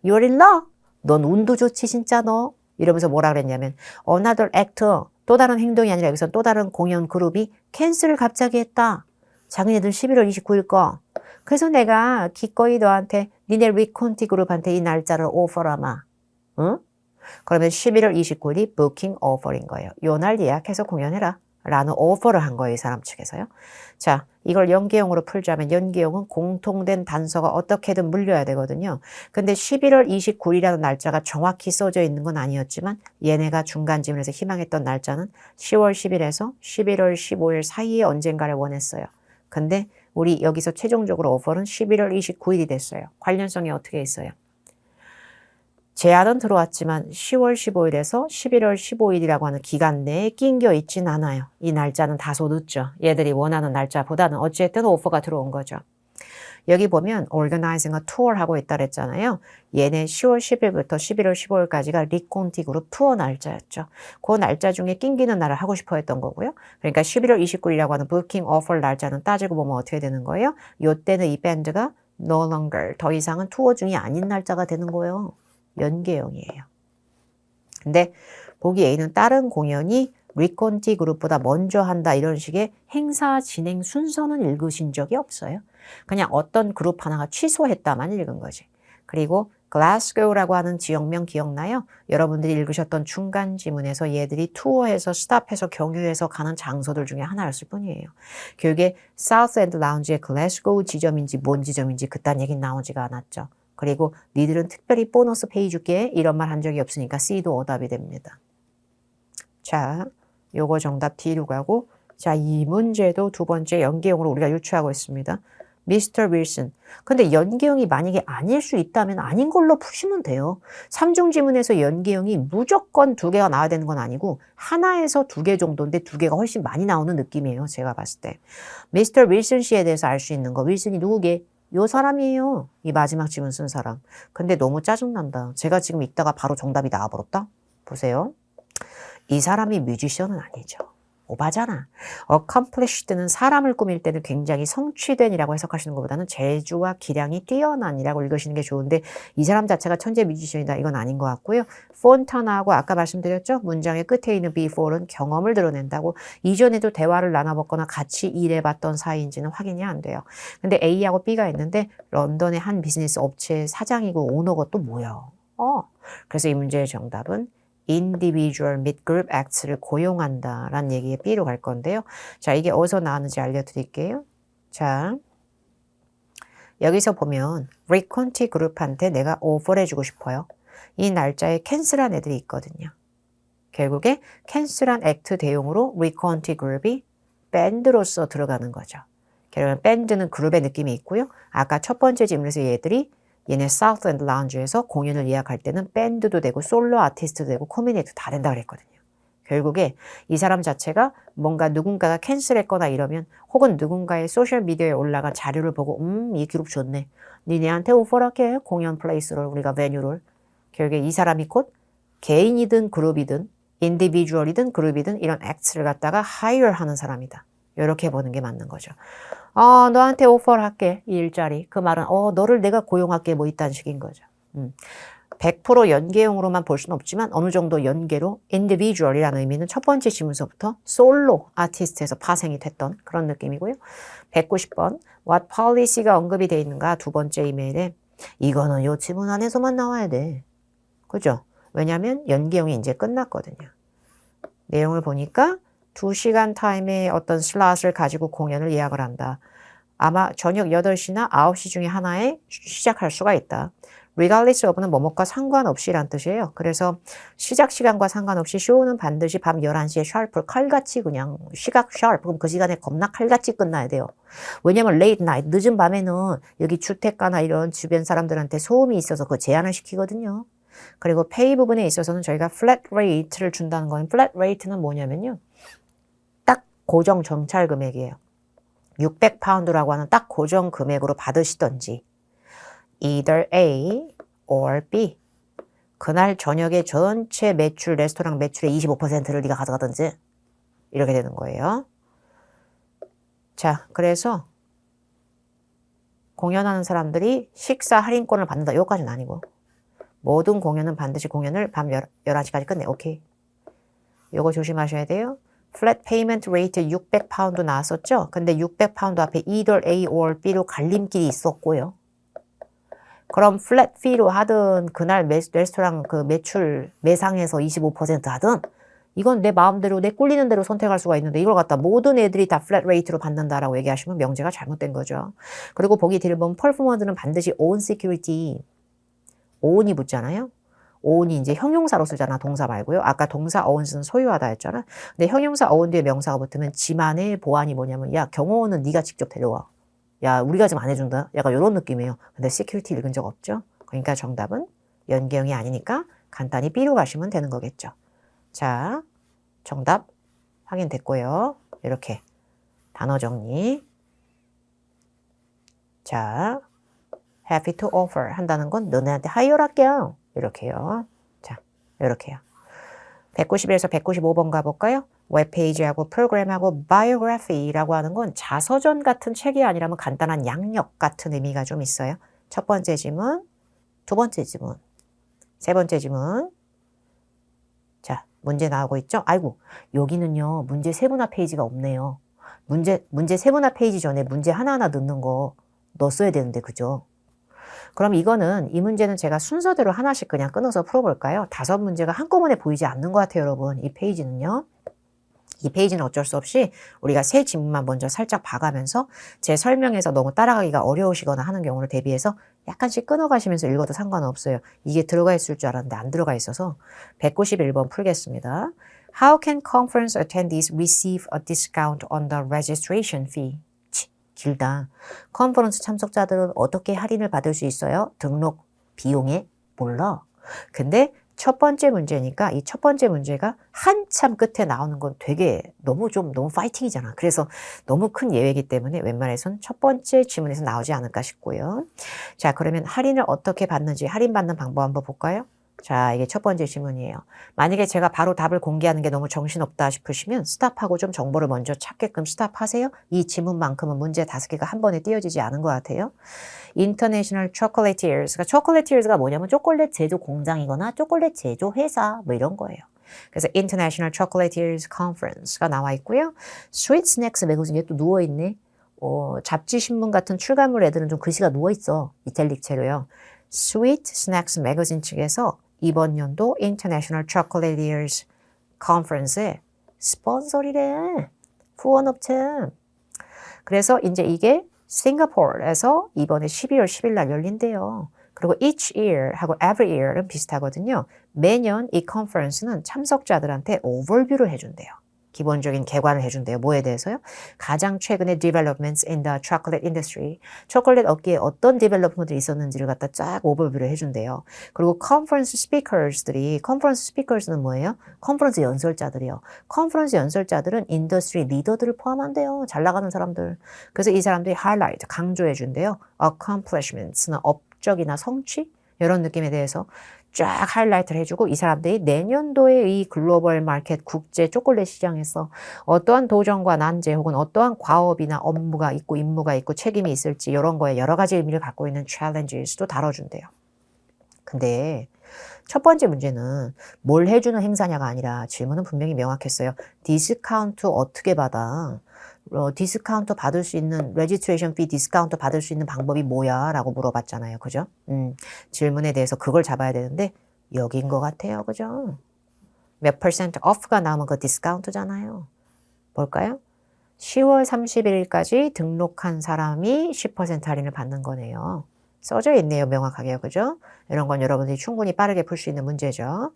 You're in love? 넌 운도 좋지 진짜 너? 이러면서 뭐라 그랬냐면 another actor, 또 다른 행동이 아니라 여기서 또 다른 공연 그룹이 캔슬을 갑자기 했다. 자기네들 11월 29일 거. 그래서 내가 기꺼이 너한테 니네 리콘티 그룹한테 이 날짜를 오퍼라마. 응? 그러면 11월 29일이 부킹 오퍼인 거예요. 요 날 예약해서 공연해라. 라는 오퍼를 한 거예요. 이 사람 측에서요. 자, 이걸 연계형으로 풀자면 연계형은 공통된 단서가 어떻게든 물려야 되거든요. 근데 11월 29일이라는 날짜가 정확히 써져 있는 건 아니었지만 얘네가 중간 지문에서 희망했던 날짜는 10월 10일에서 11월 15일 사이에 언젠가를 원했어요. 근데 우리 여기서 최종적으로 오퍼는 11월 29일이 됐어요. 관련성이 어떻게 있어요? 제안은 들어왔지만 10월 15일에서 11월 15일이라고 하는 기간 내에 낑겨 있진 않아요. 이 날짜는 다소 늦죠. 얘들이 원하는 날짜보다는 어쨌든 오퍼가 들어온 거죠. 여기 보면 organizing a tour 하고 있다 그랬잖아요. 얘네 10월 10일부터 11월 15일까지가 리콘티 그룹 투어 날짜였죠. 그 날짜 중에 낑기는 날을 하고 싶어 했던 거고요. 그러니까 11월 29일이라고 하는 부킹 오퍼 날짜는 따지고 보면 어떻게 되는 거예요? 요때는 이 밴드가 no longer, 더 이상은 투어 중이 아닌 날짜가 되는 거예요. 연계형이에요. 근데 보기 A는 다른 공연이 리콘티 그룹보다 먼저 한다 이런 식의 행사 진행 순서는 읽으신 적이 없어요. 그냥 어떤 그룹 하나가 취소했다만 읽은 거지. 그리고 글래스고라고 하는 지역명 기억나요? 여러분들이 읽으셨던 중간 지문에서 얘들이 투어해서 스탑해서 경유해서 가는 장소들 중에 하나였을 뿐이에요. 그게 사우스엔드 라운지의 글래스고 지점인지 뭔 지점인지 그딴 얘기는 나오지가 않았죠. 그리고 니들은 특별히 보너스 페이 줄게 이런 말 한 적이 없으니까 C도 오답이 됩니다. 자, 요거 정답 D로 가고 자, 이 문제도 두 번째 연계형으로 우리가 유추하고 있습니다. 미스터 윌슨. 근데 연계형이 만약에 아닐 수 있다면 아닌 걸로 푸시면 돼요. 삼중 지문에서 연계형이 무조건 두 개가 나와야 되는 건 아니고 하나에서 두 개 정도인데 두 개가 훨씬 많이 나오는 느낌이에요. 제가 봤을 때. 미스터 윌슨 씨에 대해서 알 수 있는 거. 윌슨이 누구게? 요 사람이에요. 이 마지막 지문 쓴 사람. 근데 너무 짜증난다. 제가 지금 읽다가 바로 정답이 나와버렸다? 보세요. 이 사람이 뮤지션은 아니죠. 오바잖아. accomplished는 사람을 꾸밀 때는 굉장히 성취된이라고 해석하시는 것보다는 재주와 기량이 뛰어난이라고 읽으시는 게 좋은데 이 사람 자체가 천재 뮤지션이다. 이건 아닌 것 같고요. 폰타나하고 아까 말씀드렸죠. 문장의 끝에 있는 before는 경험을 드러낸다고 이전에도 대화를 나눠봤거나 같이 일해봤던 사이인지는 확인이 안 돼요. 근데 A하고 B가 있는데 런던의 한 비즈니스 업체의 사장이고 오너가 또 뭐야. 그래서 이 문제의 정답은 individual 및 group acts를 고용한다라는 얘기에 B로 갈 건데요. 자, 이게 어디서 나왔는지 알려드릴게요. 자, 여기서 보면 리콘티 그룹한테 내가 오퍼를 해주고 싶어요. 이 날짜에 캔슬한 애들이 있거든요. 결국에 캔슬한 액트 대용으로 리콘티 그룹이 밴드로서 들어가는 거죠. 결국은 밴드는 그룹의 느낌이 있고요. 아까 첫 번째 질문에서 얘네 사우스엔드 라운지에서 공연을 예약할 때는 밴드도 되고 솔로 아티스트도 되고 코미네이트 다 된다 그랬거든요. 결국에 이 사람 자체가 뭔가 누군가가 캔슬했거나 이러면 혹은 누군가의 소셜미디어에 올라간 자료를 보고 이 그룹 좋네. 니네한테 오퍼할게. 공연 플레이스를 우리가 베뉴를. 결국에 이 사람이 곧 개인이든 그룹이든 인디비주얼이든 그룹이든 이런 액트를 갖다가 하이어하는 사람이다. 이렇게 보는 게 맞는 거죠. 너한테 오퍼를 할게. 이 일자리. 그 말은 너를 내가 고용할게 뭐 이딴 식인 거죠. 100% 연계형으로만 볼 수는 없지만 어느 정도 연계로 individual이라는 의미는 첫 번째 지문서부터 솔로 아티스트에서 파생이 됐던 그런 느낌이고요. 190번 what policy가 언급이 돼 있는가 두 번째 이메일에 이거는 요 지문 안에서만 나와야 돼. 그죠? 왜냐하면 연계형이 이제 끝났거든요. 내용을 보니까 2시간 타임의 어떤 슬롯을 가지고 공연을 예약을 한다. 아마 저녁 8시나 9시 중에 하나에 시작할 수가 있다. regardless of는 뭐뭐과 상관없이란 뜻이에요. 그래서 시작 시간과 상관없이 쇼는 반드시 밤 11시에 샤프를 칼같이 그냥 시각 샤프 그럼 그 시간에 겁나 칼같이 끝나야 돼요. 왜냐면 late night 늦은 밤에는 여기 주택가나 이런 주변 사람들한테 소음이 있어서 그거 제한을 시키거든요. 그리고 페이 부분에 있어서는 저희가 flat rate를 준다는 거는 flat rate는 뭐냐면요. 딱 고정 정찰 금액이에요. 600파운드라고 하는 딱 고정 금액으로 받으시던지 either A or B 그날 저녁에 전체 매출, 레스토랑 매출의 25%를 네가 가져가든지 이렇게 되는 거예요. 자, 그래서 공연하는 사람들이 식사 할인권을 받는다. 여기까지는 아니고 모든 공연은 반드시 공연을 밤 11시까지 끝내. 오케이. 요거 조심하셔야 돼요. Flat Payment Rate 600파운드 나왔었죠? 근데 600파운드 앞에 either A or B로 갈림길이 있었고요. 그럼 Flat Fee로 하든 그날 레스토랑 그 매출 매상에서 25% 하든 이건 내 마음대로 내 꿀리는 대로 선택할 수가 있는데 이걸 갖다 모든 애들이 다 플랫 레이트로 받는다라고 얘기하시면 명제가 잘못된 거죠. 그리고 보기 뒤를 보면 퍼포먼스는 반드시 own security, own이 붙잖아요. own이 이제 형용사로 쓰잖아. 동사 말고요. 아까 동사 owns는 소유하다 했잖아. 근데 형용사 own 뒤에 명사가 붙으면 지만의 보안이 뭐냐면 야 경호원은 네가 직접 데려와. 야 우리가 지금 안 해준다. 약간 이런 느낌이에요. 근데 security 읽은 적 없죠. 그러니까 정답은 연계형이 아니니까 간단히 B로 가시면 되는 거겠죠. 자, 정답 확인됐고요. 이렇게 단어 정리. 자, happy to offer 한다는 건 너네한테 하이어할게요. 이렇게요. 자, 이렇게요. 191에서 195번 가볼까요? 웹페이지하고 프로그램하고 biography라고 하는 건 자서전 같은 책이 아니라면 간단한 양력 같은 의미가 좀 있어요. 첫 번째 지문, 두 번째 지문, 세 번째 지문. 자, 문제 나오고 있죠? 아이고, 여기는요, 문제 세분화 페이지가 없네요. 문제 세분화 페이지 전에 문제 하나하나 넣는 거 넣었어야 되는데, 그죠? 그럼 이거는, 이 문제는 제가 순서대로 하나씩 그냥 끊어서 풀어볼까요? 5문제가 한꺼번에 보이지 않는 것 같아요, 여러분. 이 페이지는요. 이 페이지는 어쩔 수 없이 우리가 세 지문만 먼저 살짝 봐가면서 제 설명에서 너무 따라가기가 어려우시거나 하는 경우를 대비해서 약간씩 끊어가시면서 읽어도 상관없어요. 이게 들어가 있을 줄 알았는데 안 들어가 있어서 191번 풀겠습니다. How can conference attendees receive a discount on the registration fee? 길다. 컨퍼런스 참석자들은 어떻게 할인을 받을 수 있어요? 등록 비용에? 몰라. 근데 첫 번째 문제니까 이 첫 번째 문제가 한참 끝에 나오는 건 되게 너무 파이팅이잖아. 그래서 너무 큰 예외이기 때문에 웬만해선 첫 번째 지문에서 나오지 않을까 싶고요. 자, 그러면 할인을 어떻게 받는지 할인받는 방법 한번 볼까요? 자, 이게 첫 번째 질문이에요. 만약에 제가 바로 답을 공개하는 게 너무 정신없다 싶으시면 스탑하고 좀 정보를 먼저 찾게끔 스탑하세요. 이 지문만큼은 문제 5개가 한 번에 띄어지지 않은 것 같아요. International Chocolatiers. Chocolatiers가 뭐냐면 초콜릿 제조 공장이거나 초콜릿 제조 회사 뭐 이런 거예요. 그래서 International Chocolatiers Conference가 나와 있고요. Sweet Snacks Magazine에 또 누워있네. 잡지 신문 같은 출간물 애들은 좀 글씨가 누워있어. 이탈릭 채로요. Sweet Snacks Magazine 측에서 이번 연도 International Chocolatiers Conference에 스폰서리래. 후원업체. 그래서 이제 이게 싱가포르에서 이번에 12월 10일 날 열린대요. 그리고 each year 하고 every year는 비슷하거든요. 매년 이 컨퍼런스는 참석자들한테 오버뷰를 해준대요. 기본적인 개관을 해준대요. 뭐에 대해서요? 가장 최근의 developments in the chocolate industry. 초콜릿 업계에 어떤 디벨롭먼트들이 있었는지를 갖다 쫙 오버뷰를 해준대요. 그리고 컨퍼런스 스피커스들이, 컨퍼런스 스피커스는 뭐예요? 컨퍼런스 연설자들이요. 컨퍼런스 연설자들은 인더스트리 리더들을 포함한대요. 잘 나가는 사람들. 그래서 이 사람들이 하이라이트, 강조해준대요. accomplishments는 업적이나 성취? 이런 느낌에 대해서 쫙 하이라이트를 해주고 이 사람들이 내년도에 이 글로벌 마켓 국제 초콜릿 시장에서 어떠한 도전과 난제 혹은 어떠한 과업이나 업무가 있고 임무가 있고 책임이 있을지 이런 거에 여러 가지 의미를 갖고 있는 challenges도 다뤄준대요. 근데 첫 번째 문제는 뭘 해주는 행사냐가 아니라 질문은 분명히 명확했어요. 디스카운트 어떻게 받아? 디스카운트 받을 수 있는 레지스트레이션 피 디스카운트 받을 수 있는 방법이 뭐야? 라고 물어봤잖아요. 그죠? 질문에 대해서 그걸 잡아야 되는데 여긴 것 같아요. 그죠? 몇 퍼센트 off가 나오면 그 디스카운트잖아요. 볼까요? 10월 31일까지 등록한 사람이 10% 할인을 받는 거네요. 써져 있네요. 명확하게요. 그죠? 이런 건 여러분들이 충분히 빠르게 풀 수 있는 문제죠.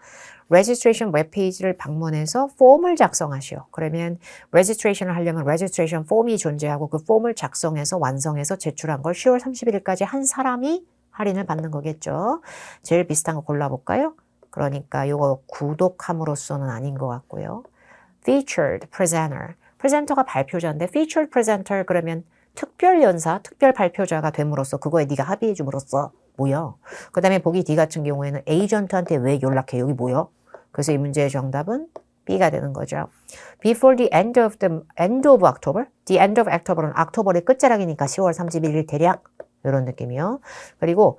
registration 웹페이지를 방문해서 폼을 작성하시오. 그러면 registration을 하려면 registration 폼이 존재하고 그 폼을 작성해서 완성해서 제출한 걸 10월 31일까지 한 사람이 할인을 받는 거겠죠. 제일 비슷한 거 골라볼까요? 그러니까 이거 구독함으로써는 아닌 것 같고요. featured presenter. 프레젠터가 발표자인데 featured presenter 그러면 특별 연사, 특별 발표자가 됨으로써 그거에 네가 합의해 줌으로써 뭐야? 그 다음에 보기 D 같은 경우에는 에이전트한테 왜 연락해? 여기 뭐야? 그래서 이 문제의 정답은 B가 되는 거죠. Before the end of October. The end of October은 옥토버의 끝자락이니까 10월 31일 대략 이런 느낌이요. 그리고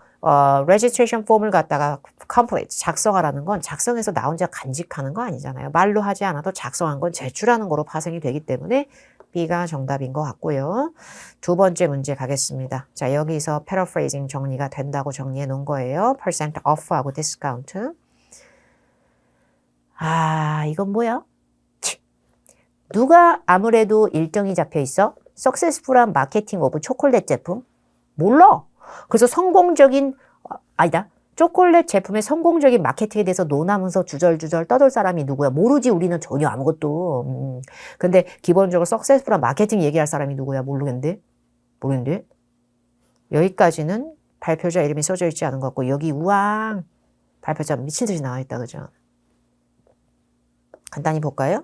registration form을 갖다가 complete 작성하라는 건 작성해서 나 혼자 간직하는 거 아니잖아요. 말로 하지 않아도 작성한 건 제출하는 거로 파생이 되기 때문에 B가 정답인 것 같고요. 두 번째 문제 가겠습니다. 자, 여기서 paraphrasing 정리가 된다고 정리해 놓은 거예요. percent off하고 discount. 아, 이건 뭐야? 누가 아무래도 일정이 잡혀 있어? 석세스풀한 마케팅 오브 초콜릿 제품? 몰라. 그래서 초콜릿 제품의 성공적인 마케팅에 대해서 논하면서 주절주절 떠들 사람이 누구야? 모르지, 우리는 전혀 아무것도. 근데 기본적으로 석세스풀한 마케팅 얘기할 사람이 누구야? 모르겠는데? 여기까지는 발표자 이름이 써져 있지 않은 것 같고, 여기 우왕 발표자 미친 듯이 나와 있다, 그죠? 간단히 볼까요?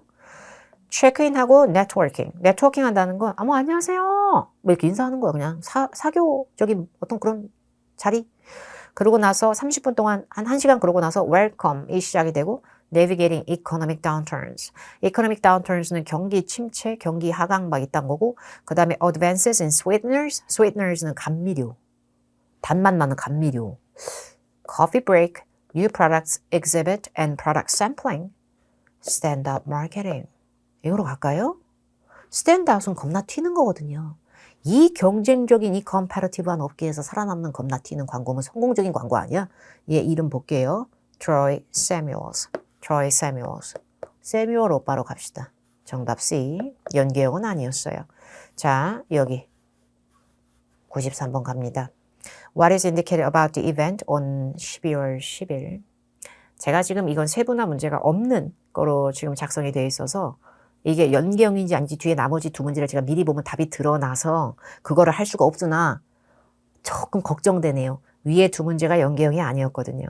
체크인하고 네트워킹. 네트워킹 한다는 건, 안녕하세요. 뭐 이렇게 인사하는 거야. 그냥 사교적인 어떤 그런 자리. 그러고 나서 30분 동안, 한 1시간 그러고 나서 welcome이 시작이 되고, navigating economic downturns. economic downturns는 경기 침체, 경기 하강 막 있다는 거고, 그 다음에 advances in sweeteners. sweeteners는 감미료. 단맛 나는 감미료. coffee break, new products exhibit and product sampling. stand-up marketing. 이거로 갈까요? 스탠드아웃은 겁나 튀는 거거든요. 이 경쟁적인 이 컴파러티브한 업계에서 살아남는 겁나 튀는 광고는 성공적인 광고 아니야? 얘 이름 볼게요. Troy Samuels. 세뮤얼 오빠로 갑시다. 정답 C. 연계형은 아니었어요. 자, 여기 93번 갑니다. What is indicated about the event on 12월 10일? 제가 지금 이건 세분화 문제가 없는 거로 지금 작성이 되어 있어서 이게 연계형인지 아닌지 뒤에 나머지 두 문제를 제가 미리 보면 답이 드러나서 그거를 할 수가 없으나 조금 걱정되네요. 위에 두 문제가 연계형이 아니었거든요.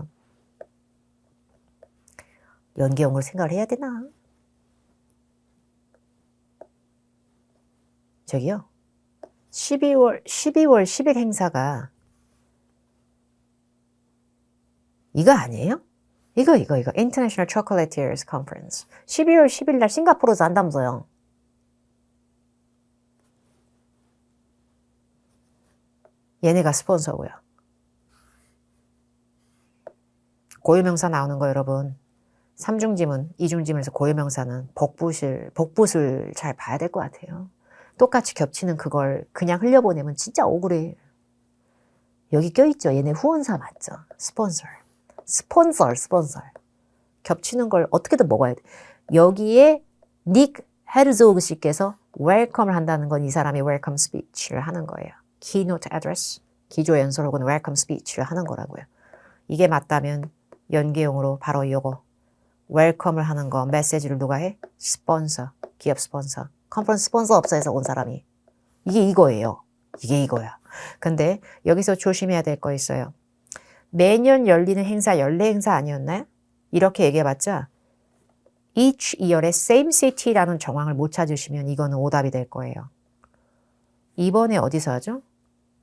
연계형으로 생각을 해야 되나? 저기요. 12월 10일 행사가 이거 아니에요? 이거. International Chocolatiers Conference. 12월 10일 날 싱가포르에서 한다면서요. 얘네가 스폰서고요. 고유명사 나오는 거 여러분. 3중지문, 2중지문에서 고유명사는 복붙을 잘 봐야 될 것 같아요. 똑같이 겹치는 그걸 그냥 흘려보내면 진짜 억울해. 여기 껴있죠? 얘네 후원사 맞죠? 스폰서. 겹치는 걸 어떻게든 먹어야 돼. 여기에 닉 헤르조그 씨께서 웰컴을 한다는 건 이 사람이 웰컴 스피치를 하는 거예요. 키노트 애드레스, 기조 연설 혹은 웰컴 스피치를 하는 거라고요. 이게 맞다면 연계용으로 바로 이거 웰컴을 하는 거 메시지를 누가 해? 스폰서, 기업 스폰서. 컨퍼런스 스폰서 업소에서 온 사람이. 이게 이거예요. 이게 이거야. 근데 여기서 조심해야 될 거 있어요. 매년 열리는 행사, 연례 행사 아니었나요? 이렇게 얘기해봤자 each year의 same city라는 정황을 못 찾으시면 이거는 오답이 될 거예요. 이번에 어디서 하죠?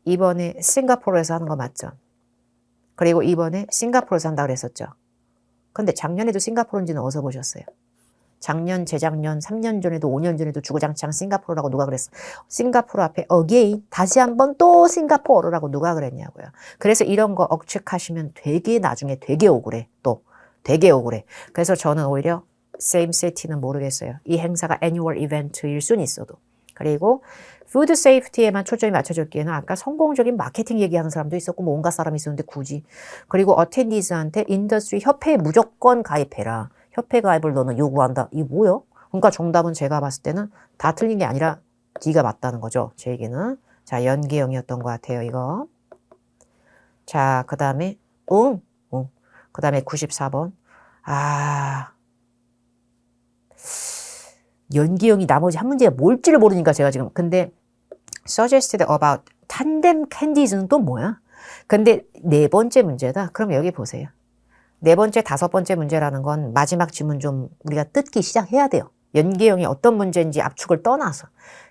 이번에 싱가포르에서 하는 거 맞죠? 그리고 이번에 싱가포르에서 한다고 그랬었죠. 근데 작년에도 싱가포르인지는 어디서 보셨어요? 작년, 재작년, 3년 전에도 5년 전에도 주구장창 싱가포르라고 누가 그랬어? 싱가포르 앞에 again, 다시 한번 또 싱가포르라고 누가 그랬냐고요. 그래서 이런 거 억측하시면 되게 나중에 되게 억울해. 또 되게 억울해. 그래서 저는 오히려 same city는 모르겠어요. 이 행사가 annual event일 수는 있어도. 그리고 food safety에만 초점이 맞춰졌기에는 아까 성공적인 마케팅 얘기하는 사람도 있었고 뭐 온갖 사람이 있었는데 굳이. 그리고 attendees한테 인더스트리 협회에 무조건 가입해라. 협회 가입을 너는 요구한다. 이게 뭐야? 그러니까 정답은 제가 봤을 때는 다 틀린 게 아니라 D가 맞다는 거죠. 제 얘기는. 자, 연계형이었던 것 같아요. 이거. 자, 그 다음에 그 다음에 94번. 연계형이 나머지 한 문제가 뭘지를 모르니까 제가 지금. 근데 suggested about tandem candies는 또 뭐야? 근데 네 번째 문제다. 그럼 여기 보세요. 네 번째, 다섯 번째 문제라는 건 마지막 지문 좀 우리가 뜯기 시작해야 돼요. 연계형이 어떤 문제인지 압축을 떠나서.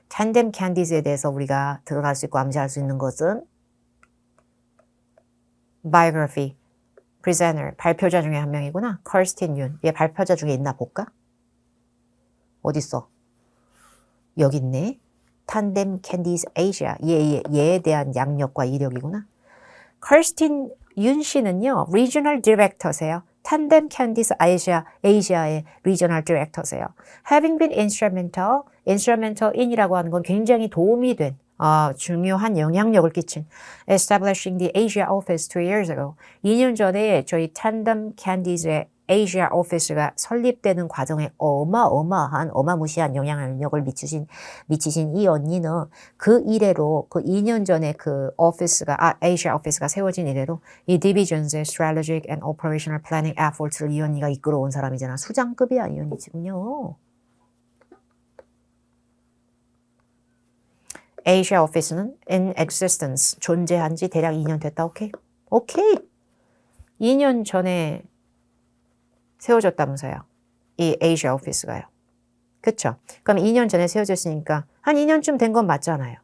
tandem candies에 대해서 우리가 들어갈 수 있고 암시할 수 있는 것은 biography, presenter, 발표자 중에 한 명이구나. 커스틴 윤. 얘 발표자 중에 있나 볼까? 어딨어? 여기 있네. 탄뎀 캔디스 아시아. 얘에 대한 양력과 이력이구나. 커스틴 윤 씨는요. 리저널 디렉터세요. 탄뎀 캔디스 아시아의 리저널 디렉터세요. Having been instrumental인이라고 하는 건 굉장히 도움이 된 중요한 영향력을 끼친 establishing the Asia office 2 years ago. 2년 전에 저희 탄뎀 캔디스의 아시아 오피스가 설립되는 과정에 어마무시한 영향력을 미치신 이 언니는 그 이래로 그 2년 전에 그 아시아 오피스가 세워진 이래로 이 디비전스의 strategic and operational planning efforts를 이 언니가 이끌어온 사람이잖아. 수장급이야 이 언니 지금요. 아시아 오피스는 in existence 존재한 지 대략 2년 됐다. 오케이. 2년 전에 세워졌다면서요. 이 아시아 오피스가요. 그쵸? 그럼 2년 전에 세워졌으니까 한 2년쯤 된 건 맞잖아요.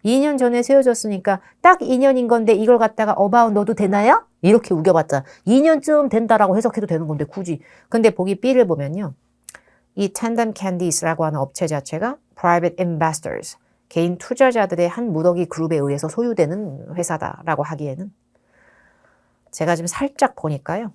2년 전에 세워졌으니까 딱 2년인 건데 이걸 갖다가 about 넣어도 되나요? 이렇게 우겨봤자 2년쯤 된다라고 해석해도 되는 건데 굳이. 근데 보기 B를 보면요. 이 Tandem Candies라고 하는 업체 자체가 private investors, 개인 투자자들의 한 무더기 그룹에 의해서 소유되는 회사다라고 하기에는 제가 지금 살짝 보니까요.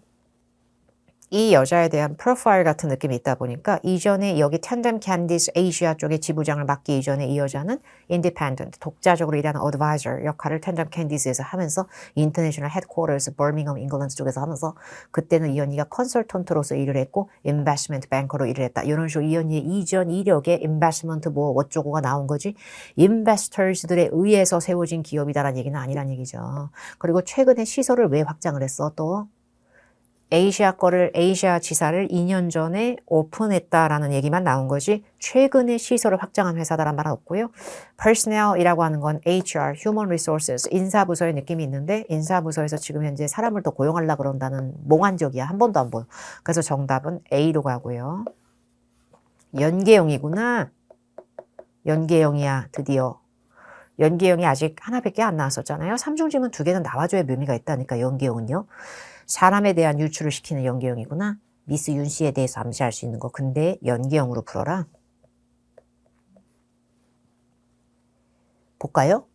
이 여자에 대한 프로파일 같은 느낌이 있다 보니까 이전에 여기 Tandem Candies 아시아 쪽의 지부장을 맡기 이전에 이 여자는 independent, 독자적으로 일하는 advisor 역할을 Tandem Candies에서 하면서 International Headquarters, Birmingham, 잉글랜드 쪽에서 하면서 그때는 이 언니가 컨설턴트로서 일을 했고 investment banker로 일을 했다. 이런 식으로 이 언니의 이전 이력에 investment 어쩌고가 나온 거지 investors들에 의해서 세워진 기업이다라는 얘기는 아니란 얘기죠. 그리고 최근에 시설을 왜 확장을 했어? 또 아시아 지사를 2년 전에 오픈했다라는 얘기만 나온 거지 최근에 시설을 확장한 회사다란 말은 없고요. personnel이라고 하는 건 HR, human resources, 인사부서의 느낌이 있는데 인사부서에서 지금 현재 사람을 더 고용하려고 그런다는 몽환적이야. 한 번도 안 보여. 그래서 정답은 A로 가고요. 연계형이구나. 연계형이야. 드디어. 연계형이 아직 하나밖에 안 나왔었잖아요. 3중지문 2개는 나와줘야 묘미가 있다니까 연계형은요. 사람에 대한 유추를 시키는 연계형이구나. 미스 윤 씨에 대해서 암시할 수 있는 거. 근데 연계형으로 풀어라. 볼까요?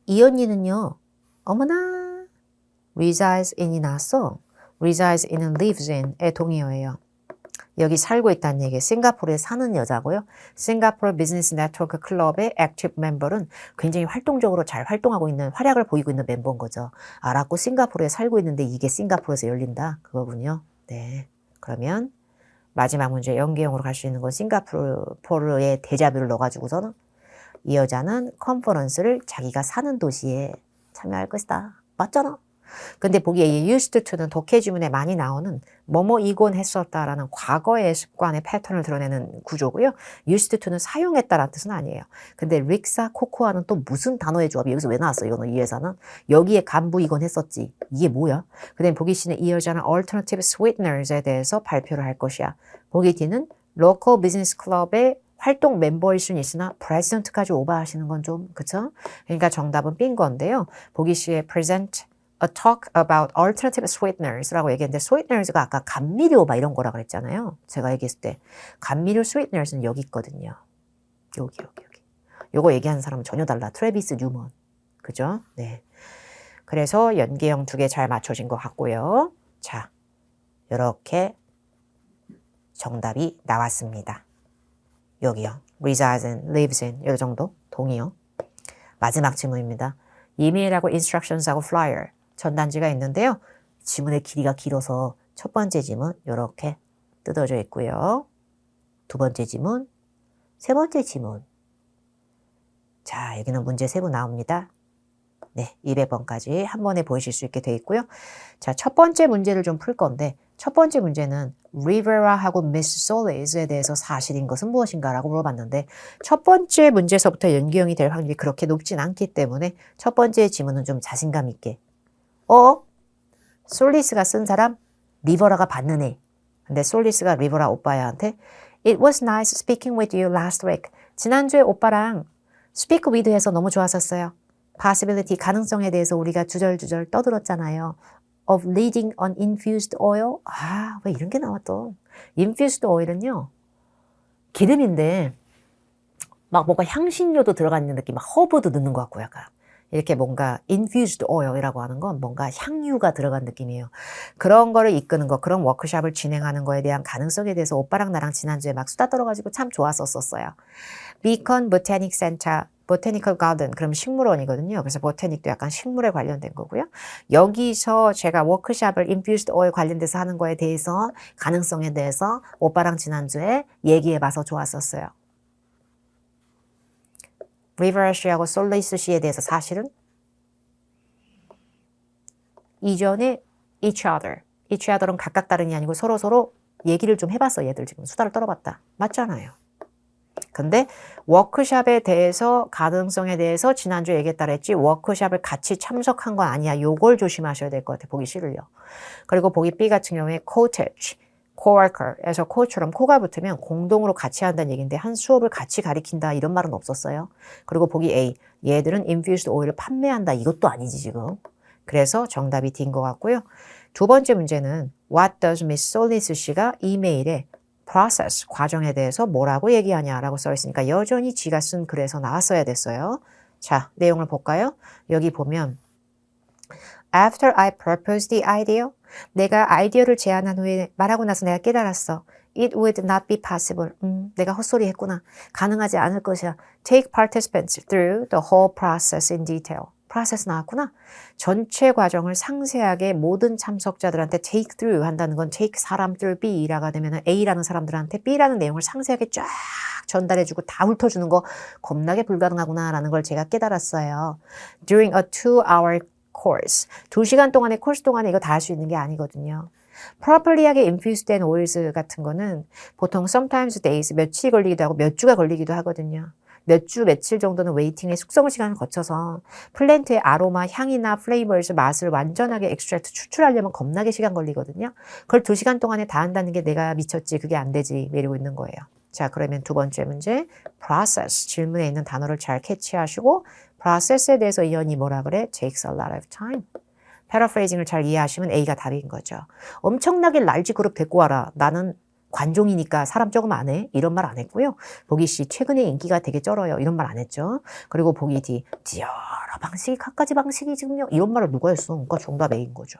이 언니는요. 어머나. resides in이 나왔어. resides in은 lives in의 동의어예요. 여기 살고 있다는 얘기예요. 싱가포르에 사는 여자고요. 싱가포르 비즈니스 네트워크 클럽의 액티브 멤버는 굉장히 활동적으로 잘 활동하고 있는 활약을 보이고 있는 멤버인 거죠. 알았고 싱가포르에 살고 있는데 이게 싱가포르에서 열린다. 그거군요. 네. 그러면 마지막 문제 연계형으로 갈 수 있는 건 싱가포르의 대자뷰를 넣어가지고서는 이 여자는 컨퍼런스를 자기가 사는 도시에 참여할 것이다. 맞잖아. 근데 보기에 이 used to는 독해 지문에 많이 나오는 뭐뭐이곤 했었다라는 과거의 습관의 패턴을 드러내는 구조고요. used to는 사용했다라는 뜻은 아니에요. 근데 릭사, 코코아는 또 무슨 단어의 조합이 여기서 왜 나왔어? 이거는 이 회사는 여기에 간부이곤 했었지. 이게 뭐야? 그다음에 보기 C는 이 여자는 alternative sweeteners에 대해서 발표를 할 것이야. 보기 D는 local business club의 활동 멤버일 수는 있으나 프레지던트까지 오버하시는 건 좀 그쵸? 그러니까 정답은 B인 건데요. 보기 C의 present a talk about alternative sweeteners라고 얘기했는데 sweeteners가 아까 감미료 막 이런 거라 그랬잖아요. 제가 얘기했을 때 감미료 sweeteners는 여기 있거든요. 여기. 요거 얘기하는 사람은 전혀 달라. 트래비스 뉴먼. 그죠? 네. 그래서 연계형 2개 잘 맞춰진 것 같고요. 자, 이렇게 정답이 나왔습니다. 여기요. resides in, lives in 이 정도 동의요. 마지막 질문입니다. 이메일하고 instructions하고 flyer 전단지가 있는데요. 지문의 길이가 길어서 첫 번째 지문 이렇게 뜯어져 있고요. 두 번째 지문, 세 번째 지문. 자, 여기는 문제 3부 나옵니다. 네, 200번까지 한 번에 보실 수 있게 돼 있고요. 자, 첫 번째 문제를 좀 풀 건데 첫 번째 문제는 리베라하고 미스 솔리스에 대해서 사실인 것은 무엇인가라고 물어봤는데 첫 번째 문제에서부터 연계형이 될 확률이 그렇게 높진 않기 때문에 첫 번째 지문은 좀 자신감 있게 솔리스가 쓴 사람 리버라가 받는 애. 근데 솔리스가 리버라 오빠야한테 It was nice speaking with you last week. 지난주에 오빠랑 speak with 해서 너무 좋았었어요. possibility, 가능성에 대해서 우리가 주절주절 떠들었잖아요. of leading on infused oil. 아, 왜 이런 게 나와 또. infused oil은요. 기름인데 막 뭔가 향신료도 들어가 있는 느낌, 막 허브도 넣는 것 같고 약간. 이렇게 뭔가 infused oil이라고 하는 건 뭔가 향유가 들어간 느낌이에요. 그런 거를 이끄는 거, 그런 워크숍을 진행하는 거에 대한 가능성에 대해서 오빠랑 나랑 지난주에 막 수다 떨어가지고 참 좋았었어요. 비컨 보타닉 센터, 보타니컬 가든, 그럼 식물원이거든요. 그래서 보타닉도 약간 식물에 관련된 거고요. 여기서 제가 워크숍을 infused oil 관련돼서 하는 거에 대해서 가능성에 대해서 오빠랑 지난주에 얘기해봐서 좋았었어요. 리버시하고 솔리스시에 대해서 사실은 이전에 each other는 각각 다른이 아니고 서로 얘기를 좀 해봤어. 얘들 지금 수다를 떨어봤다. 맞잖아요. 근데 워크숍에 대해서 가능성에 대해서 지난주에 얘기했다 그랬지 워크숍을 같이 참석한 건 아니야. 요걸 조심하셔야 될 것 같아. 보기 싫으려. 그리고 보기 B 같은 경우에 co-teach, coworker에서 co처럼 코가 붙으면 공동으로 같이 한다는 얘기인데 한 수업을 같이 가리킨다 이런 말은 없었어요. 그리고 보기 A, 얘들은 infused oil을 판매한다. 이것도 아니지 지금. 그래서 정답이 D인 것 같고요. 두 번째 문제는 What does Miss Solis 씨가 이메일에 process, 과정에 대해서 뭐라고 얘기하냐라고 써 있으니까 여전히 지가 쓴 글에서 나왔어야 됐어요. 자, 내용을 볼까요? 여기 보면 After I proposed the idea, 내가 아이디어를 제안한 후에 말하고 나서 내가 깨달았어. It would not be possible. 내가 헛소리 했구나. 가능하지 않을 것이야. Take participants through the whole process in detail. 프로세스 나왔구나. 전체 과정을 상세하게 모든 참석자들한테 take through 한다는 건 take 사람 through B라가 되면 A라는 사람들한테 B라는 내용을 상세하게 쫙 전달해주고 다 훑어주는 거 겁나게 불가능하구나라는 걸 제가 깨달았어요. During a 2-hour course. 2시간 동안의 코र्스 동안에 이거 다 할 수 있는 게 아니거든요. properly하게 infused 된 oils 같은 거는 보통 sometimes days, 며칠 걸리기도 하고 몇 주가 걸리기도 하거든요. 몇 주, 며칠 정도는 웨이팅의 숙성 시간을 거쳐서 플랜트의 아로마, 향이나 플레이버스, 맛을 완전하게 엑스트랙트 추출하려면 겁나게 시간 걸리거든요. 그걸 2시간 동안에 다 한다는 게 내가 미쳤지, 그게 안 되지, 이러고 있는 거예요. 자, 그러면 두 번째 문제, process, 질문에 있는 단어를 잘 캐치하시고 process에 대해서 이언이 뭐라 그래? takes a lot of time. 패러프레이징을 잘 이해하시면 A가 답인 거죠. 엄청나게 large 그룹 데리고 와라. 나는 관종이니까 사람 조금 안 해. 이런 말 안 했고요. 보기 C, 최근에 인기가 되게 쩔어요. 이런 말 안 했죠. 그리고 보기 D, 여러 방식이 갖가지 방식이 지금요. 이런 말을 누가 했어? 그러니까 정답 A인 거죠.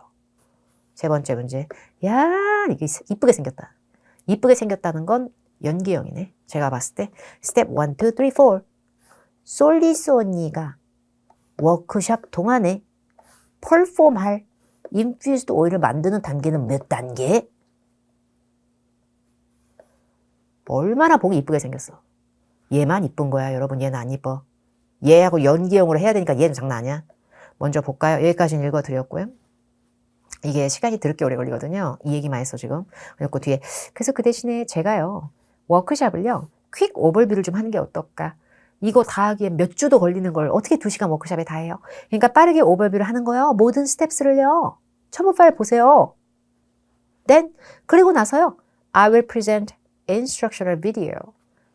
세 번째 문제. 야, 이게 이쁘게 생겼다. 이쁘게 생겼다는 건 연기형이네. 제가 봤을 때 스텝 1, 2, 3, 4. 솔리스 언니가 워크숍 동안에 펄폼할 인퓨즈드 오일을 만드는 단계는 몇 단계? 얼마나 보기 이쁘게 생겼어. 얘만 이쁜 거야, 여러분. 얘는 안 이뻐. 얘하고 연기형으로 해야 되니까 얘는 장난 아니야. 먼저 볼까요? 여기까지는 읽어드렸고요. 이게 시간이 드럽게 오래 걸리거든요. 이 얘기만 했어, 지금. 그리고 뒤에. 그래서 그 대신에 제가요, 워크숍을요, 퀵 오버뷰를 좀 하는 게 어떨까? 이거 다 하기엔 몇 주도 걸리는 걸 어떻게 2시간 워크숍에 다 해요? 그러니까 빠르게 오버뷰를 하는 거예요. 모든 스텝스를요. 첨부 파일 보세요. Then, 그리고 나서요. I will present instructional video.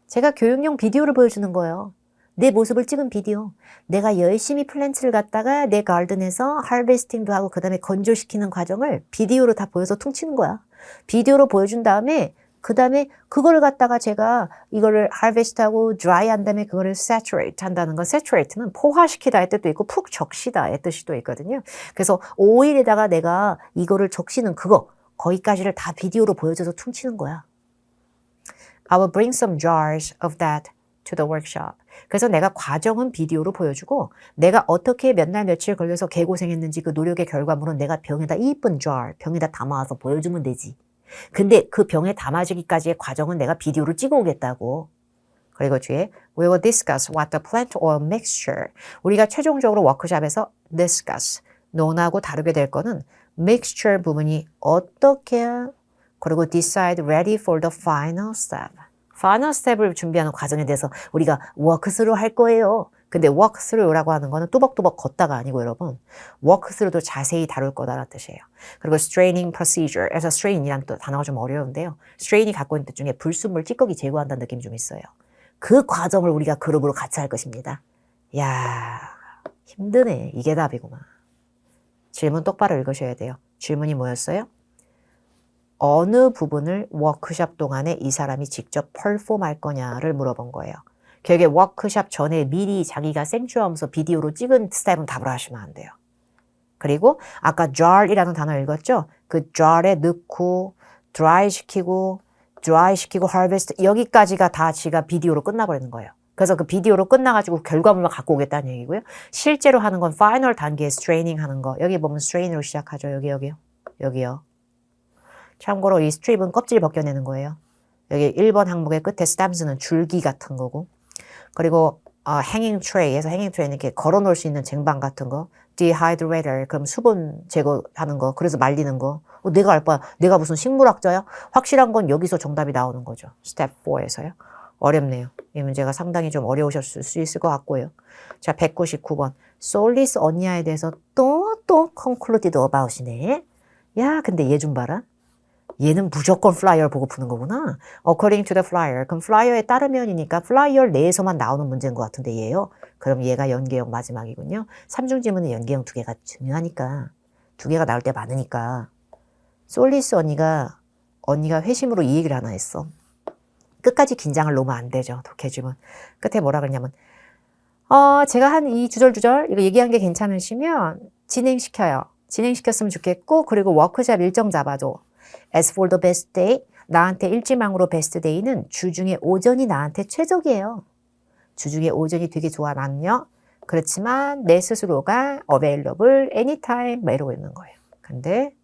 제가 교육용 비디오를 보여주는 거예요. 내 모습을 찍은 비디오. 내가 열심히 플랜트를 갖다가 내 가든에서 하베스팅도 하고 그 다음에 건조시키는 과정을 비디오로 다 보여서 퉁치는 거야. 비디오로 보여준 다음에 그 다음에 그거를 갖다가 제가 이거를 harvest하고 dry 한 다음에 그거를 saturate 한다는 건 saturate는 포화시키다의 뜻도 있고 푹 적시다의 뜻이 또 있거든요. 그래서 오일에다가 내가 이거를 적시는 그거 거기까지를 다 비디오로 보여줘서 퉁치는 거야. I will bring some jars of that to the workshop. 그래서 내가 과정은 비디오로 보여주고 내가 어떻게 몇 날 며칠 걸려서 개고생했는지 그 노력의 결과물은 내가 병에다 이쁜 jar, 병에다 담아와서 보여주면 되지. 근데 그 병에 담아지기까지의 과정은 내가 비디오로 찍어오겠다고. 그리고 뒤에 We will discuss what the plant oil mixture. 우리가 최종적으로 워크숍에서 discuss, 논하고 다루게 될 거는 mixture 부분이 어떻게 그리고 decide ready for the final step. final step을 준비하는 과정에 대해서 우리가 walkthrough 할 거예요. 근데 walkthrough라고 하는 거는 뚜벅뚜벅 걷다가 아니고 여러분 walkthrough도 자세히 다룰 거다라는 뜻이에요. 그리고 straining procedure에서 strain이라는 또 단어가 좀 어려운데요. strain이 갖고 있는 뜻 중에 불순물 찌꺼기 제거한다는 느낌이 좀 있어요. 그 과정을 우리가 그룹으로 같이 할 것입니다. 야 힘드네. 이게 답이구만. 질문 똑바로 읽으셔야 돼요. 질문이 뭐였어요? 어느 부분을 워크숍 동안에 이 사람이 직접 펄폼할 거냐를 물어본 거예요. 결국에 워크숍 전에 미리 자기가 생추하면서 비디오로 찍은 스텝은 답을 하시면 안 돼요. 그리고 아까 jar이라는 단어 읽었죠? 그 jar에 넣고 dry 시키고 harvest 여기까지가 다 지가 비디오로 끝나버리는 거예요. 그래서 그 비디오로 끝나가지고 결과물만 갖고 오겠다는 얘기고요. 실제로 하는 건 파이널 단계에 스트레이닝 하는 거. 여기 보면 스트레인으로 시작하죠. 여기요. 참고로 이 스트립은 껍질 벗겨내는 거예요. 여기 1번 항목의 끝에 스탬스는 줄기 같은 거고. 그리고 행잉 트레이에서 행잉 트레이는 이렇게 걸어놓을 수 있는 쟁반 같은 거. dehydrator 그럼 수분 제거하는 거. 그래서 말리는 거. 내가 알 바야. 내가 무슨 식물학자야? 확실한 건 여기서 정답이 나오는 거죠. 스텝 4에서요. 어렵네요. 이 문제가 상당히 좀 어려우셨을 수 있을 것 같고요. 자, 199번. 솔리스 언니아에 대해서 또 concluded about이네. 야, 근데 얘 좀 봐라. 얘는 무조건 플라이어를 보고 푸는 거구나. According to the flyer. 그럼 플라이어에 따르면이니까 플라이어 내에서만 나오는 문제인 것 같은데 얘요. 그럼 얘가 연계형 마지막이군요. 3중 지문은 연계형 2개가 중요하니까. 2개가 나올 때 많으니까. 솔리스 언니가 회심으로 이 얘기를 하나 했어. 끝까지 긴장을 놓으면 안 되죠. 독해지문. 끝에 뭐라 그러냐면 제가 한 이 주절주절 이거 얘기한 게 괜찮으시면 진행시켜요. 진행시켰으면 좋겠고 그리고 워크숍 일정 잡아줘. As for the best day, 나한테 일지망으로 베스트 데이는 주중에 오전이 나한테 최적이에요. 주중에 오전이 되게 좋아 나는요. 그렇지만 내 스스로가 available anytime 뭐 이러고 있는 거예요. 근데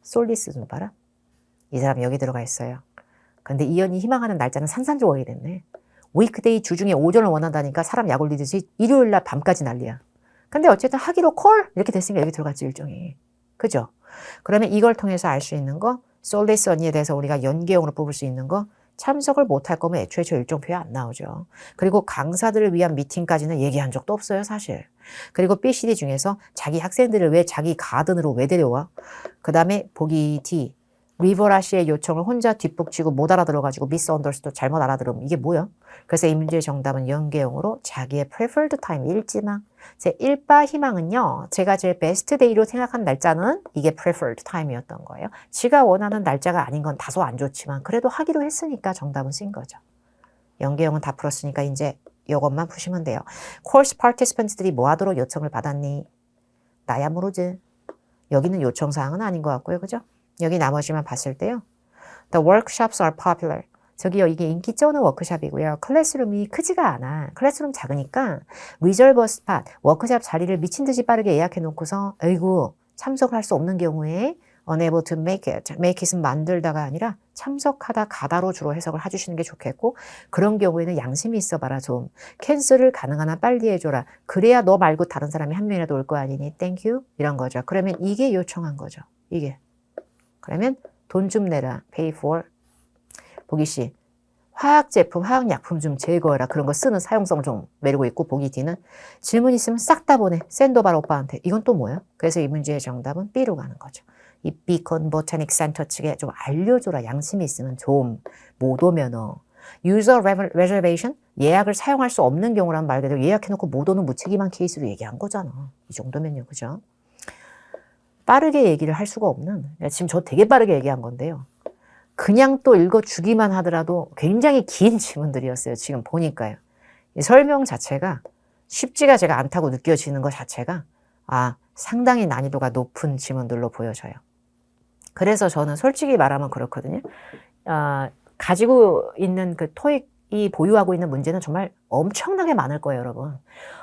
솔리스 좀 봐라. 이 사람 여기 들어가 있어요. 근데 이연이 희망하는 날짜는 산산조각이 됐네. 위크데이 주중에 오전을 원한다니까 사람 약 올리듯이 일요일날 밤까지 난리야. 근데 어쨌든 하기로 콜 이렇게 됐으니까 여기 들어갔지 일종이. 그죠? 그러면 이걸 통해서 알 수 있는 거 솔리스 언니에 대해서 우리가 연계형으로 뽑을 수 있는 거 참석을 못할 거면 애초에 저 일정표에 안 나오죠. 그리고 강사들을 위한 미팅까지는 얘기한 적도 없어요 사실. 그리고 BCD 중에서 자기 학생들을 왜 자기 가든으로 왜 데려와? 그 다음에 보기 D 리버라 씨의 요청을 혼자 뒷북치고 못 알아들어가지고 미스 언더스도 잘못 알아들으면 이게 뭐야? 그래서 이 문제의 정답은 연계형으로 자기의 preferred time 일지망. 제 1바 희망은요. 제가 제일 베스트 데이로 생각한 날짜는 이게 preferred time이었던 거예요. 지가 원하는 날짜가 아닌 건 다소 안 좋지만 그래도 하기로 했으니까 정답은 쓴 거죠. 연계형은 다 풀었으니까 이제 이것만 푸시면 돼요. course participants들이 뭐 하도록 요청을 받았니? 나야 모르지. 여기는 요청사항은 아닌 것 같고요. 그죠? 여기 나머지만 봤을 때요. The workshops are popular. 저기요, 이게 인기 쩌는 워크숍이고요. 클래스룸이 크지가 않아. 클래스룸 작으니까 reserve a spot, 워크숍 자리를 미친 듯이 빠르게 예약해 놓고서 아이고 참석할 수 없는 경우에 unable to make it은 만들다가 아니라 참석하다 가다로 주로 해석을 해주시는 게 좋겠고 그런 경우에는 양심이 있어봐라 좀. 캔슬을 가능한 한 빨리 해줘라. 그래야 너 말고 다른 사람이 한 명이라도 올 거 아니니 thank you 이런 거죠. 그러면 이게 요청한 거죠. 이게. 그러면 돈 좀 내라. pay for. 보기 C. 화학제품, 화학약품 좀 제거해라. 그런 거 쓰는 사용성을 좀 매리고 있고 보기 D는 질문 있으면 싹 다 보내. 샌도발 오빠한테. 이건 또 뭐야? 그래서 이 문제의 정답은 B로 가는 거죠. 이 비컨 보타닉 센터 측에 좀 알려줘라. 양심이 있으면 좀 못 오면 user reservation 예약을 사용할 수 없는 경우라면 말 그대로 예약해놓고 못 오는 무책임한 케이스로 얘기한 거잖아. 이 정도면요. 그죠? 빠르게 얘기를 할 수가 없는 지금 저 되게 빠르게 얘기한 건데요. 그냥 또 읽어주기만 하더라도 굉장히 긴 지문들이었어요. 지금 보니까요. 이 설명 자체가 쉽지가 제가 않다고 느껴지는 것 자체가 상당히 난이도가 높은 지문들로 보여져요. 그래서 저는 솔직히 말하면 그렇거든요. 가지고 있는 그 토익이 보유하고 있는 문제는 정말 엄청나게 많을 거예요, 여러분.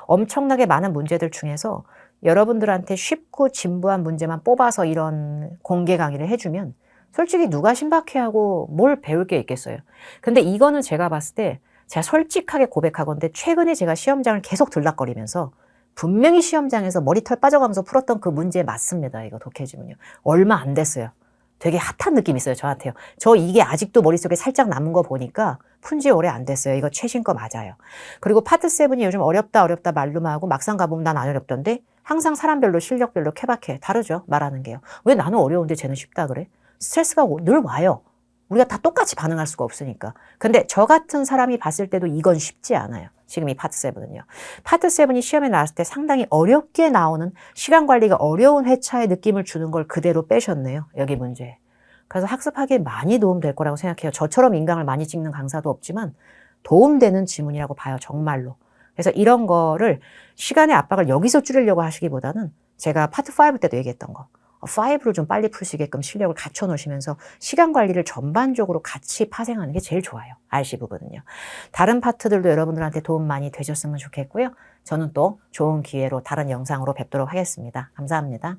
엄청나게 많은 문제들 중에서 여러분들한테 쉽고 진부한 문제만 뽑아서 이런 공개 강의를 해주면 솔직히 누가 신박해하고 뭘 배울 게 있겠어요. 근데 이거는 제가 봤을 때 제가 솔직하게 고백하건데 최근에 제가 시험장을 계속 들락거리면서 분명히 시험장에서 머리털 빠져가면서 풀었던 그 문제 맞습니다. 이거 독해지문요. 얼마 안 됐어요. 되게 핫한 느낌이 있어요. 저한테요. 저 이게 아직도 머릿속에 살짝 남은 거 보니까 푼 지 오래 안 됐어요. 이거 최신 거 맞아요. 그리고 파트 7이 요즘 어렵다 말로만 하고 막상 가보면 난 안 어렵던데 항상 사람별로 실력별로 케바케 다르죠. 말하는 게요. 왜 나는 어려운데 쟤는 쉽다 그래? 스트레스가 늘 와요. 우리가 다 똑같이 반응할 수가 없으니까. 근데 저 같은 사람이 봤을 때도 이건 쉽지 않아요. 지금 이 파트 7은요. 파트 7이 시험에 나왔을 때 상당히 어렵게 나오는 시간 관리가 어려운 회차의 느낌을 주는 걸 그대로 빼셨네요. 여기 문제. 그래서 학습하기에 많이 도움될 거라고 생각해요. 저처럼 인강을 많이 찍는 강사도 없지만 도움되는 지문이라고 봐요. 정말로. 그래서 이런 거를 시간의 압박을 여기서 줄이려고 하시기보다는 제가 파트 5 때도 얘기했던 거. 5를 좀 빨리 풀 수 있게끔 실력을 갖춰 놓으시면서 시간 관리를 전반적으로 같이 파생하는 게 제일 좋아요. RC 부분은요. 다른 파트들도 여러분들한테 도움 많이 되셨으면 좋겠고요. 저는 또 좋은 기회로 다른 영상으로 뵙도록 하겠습니다. 감사합니다.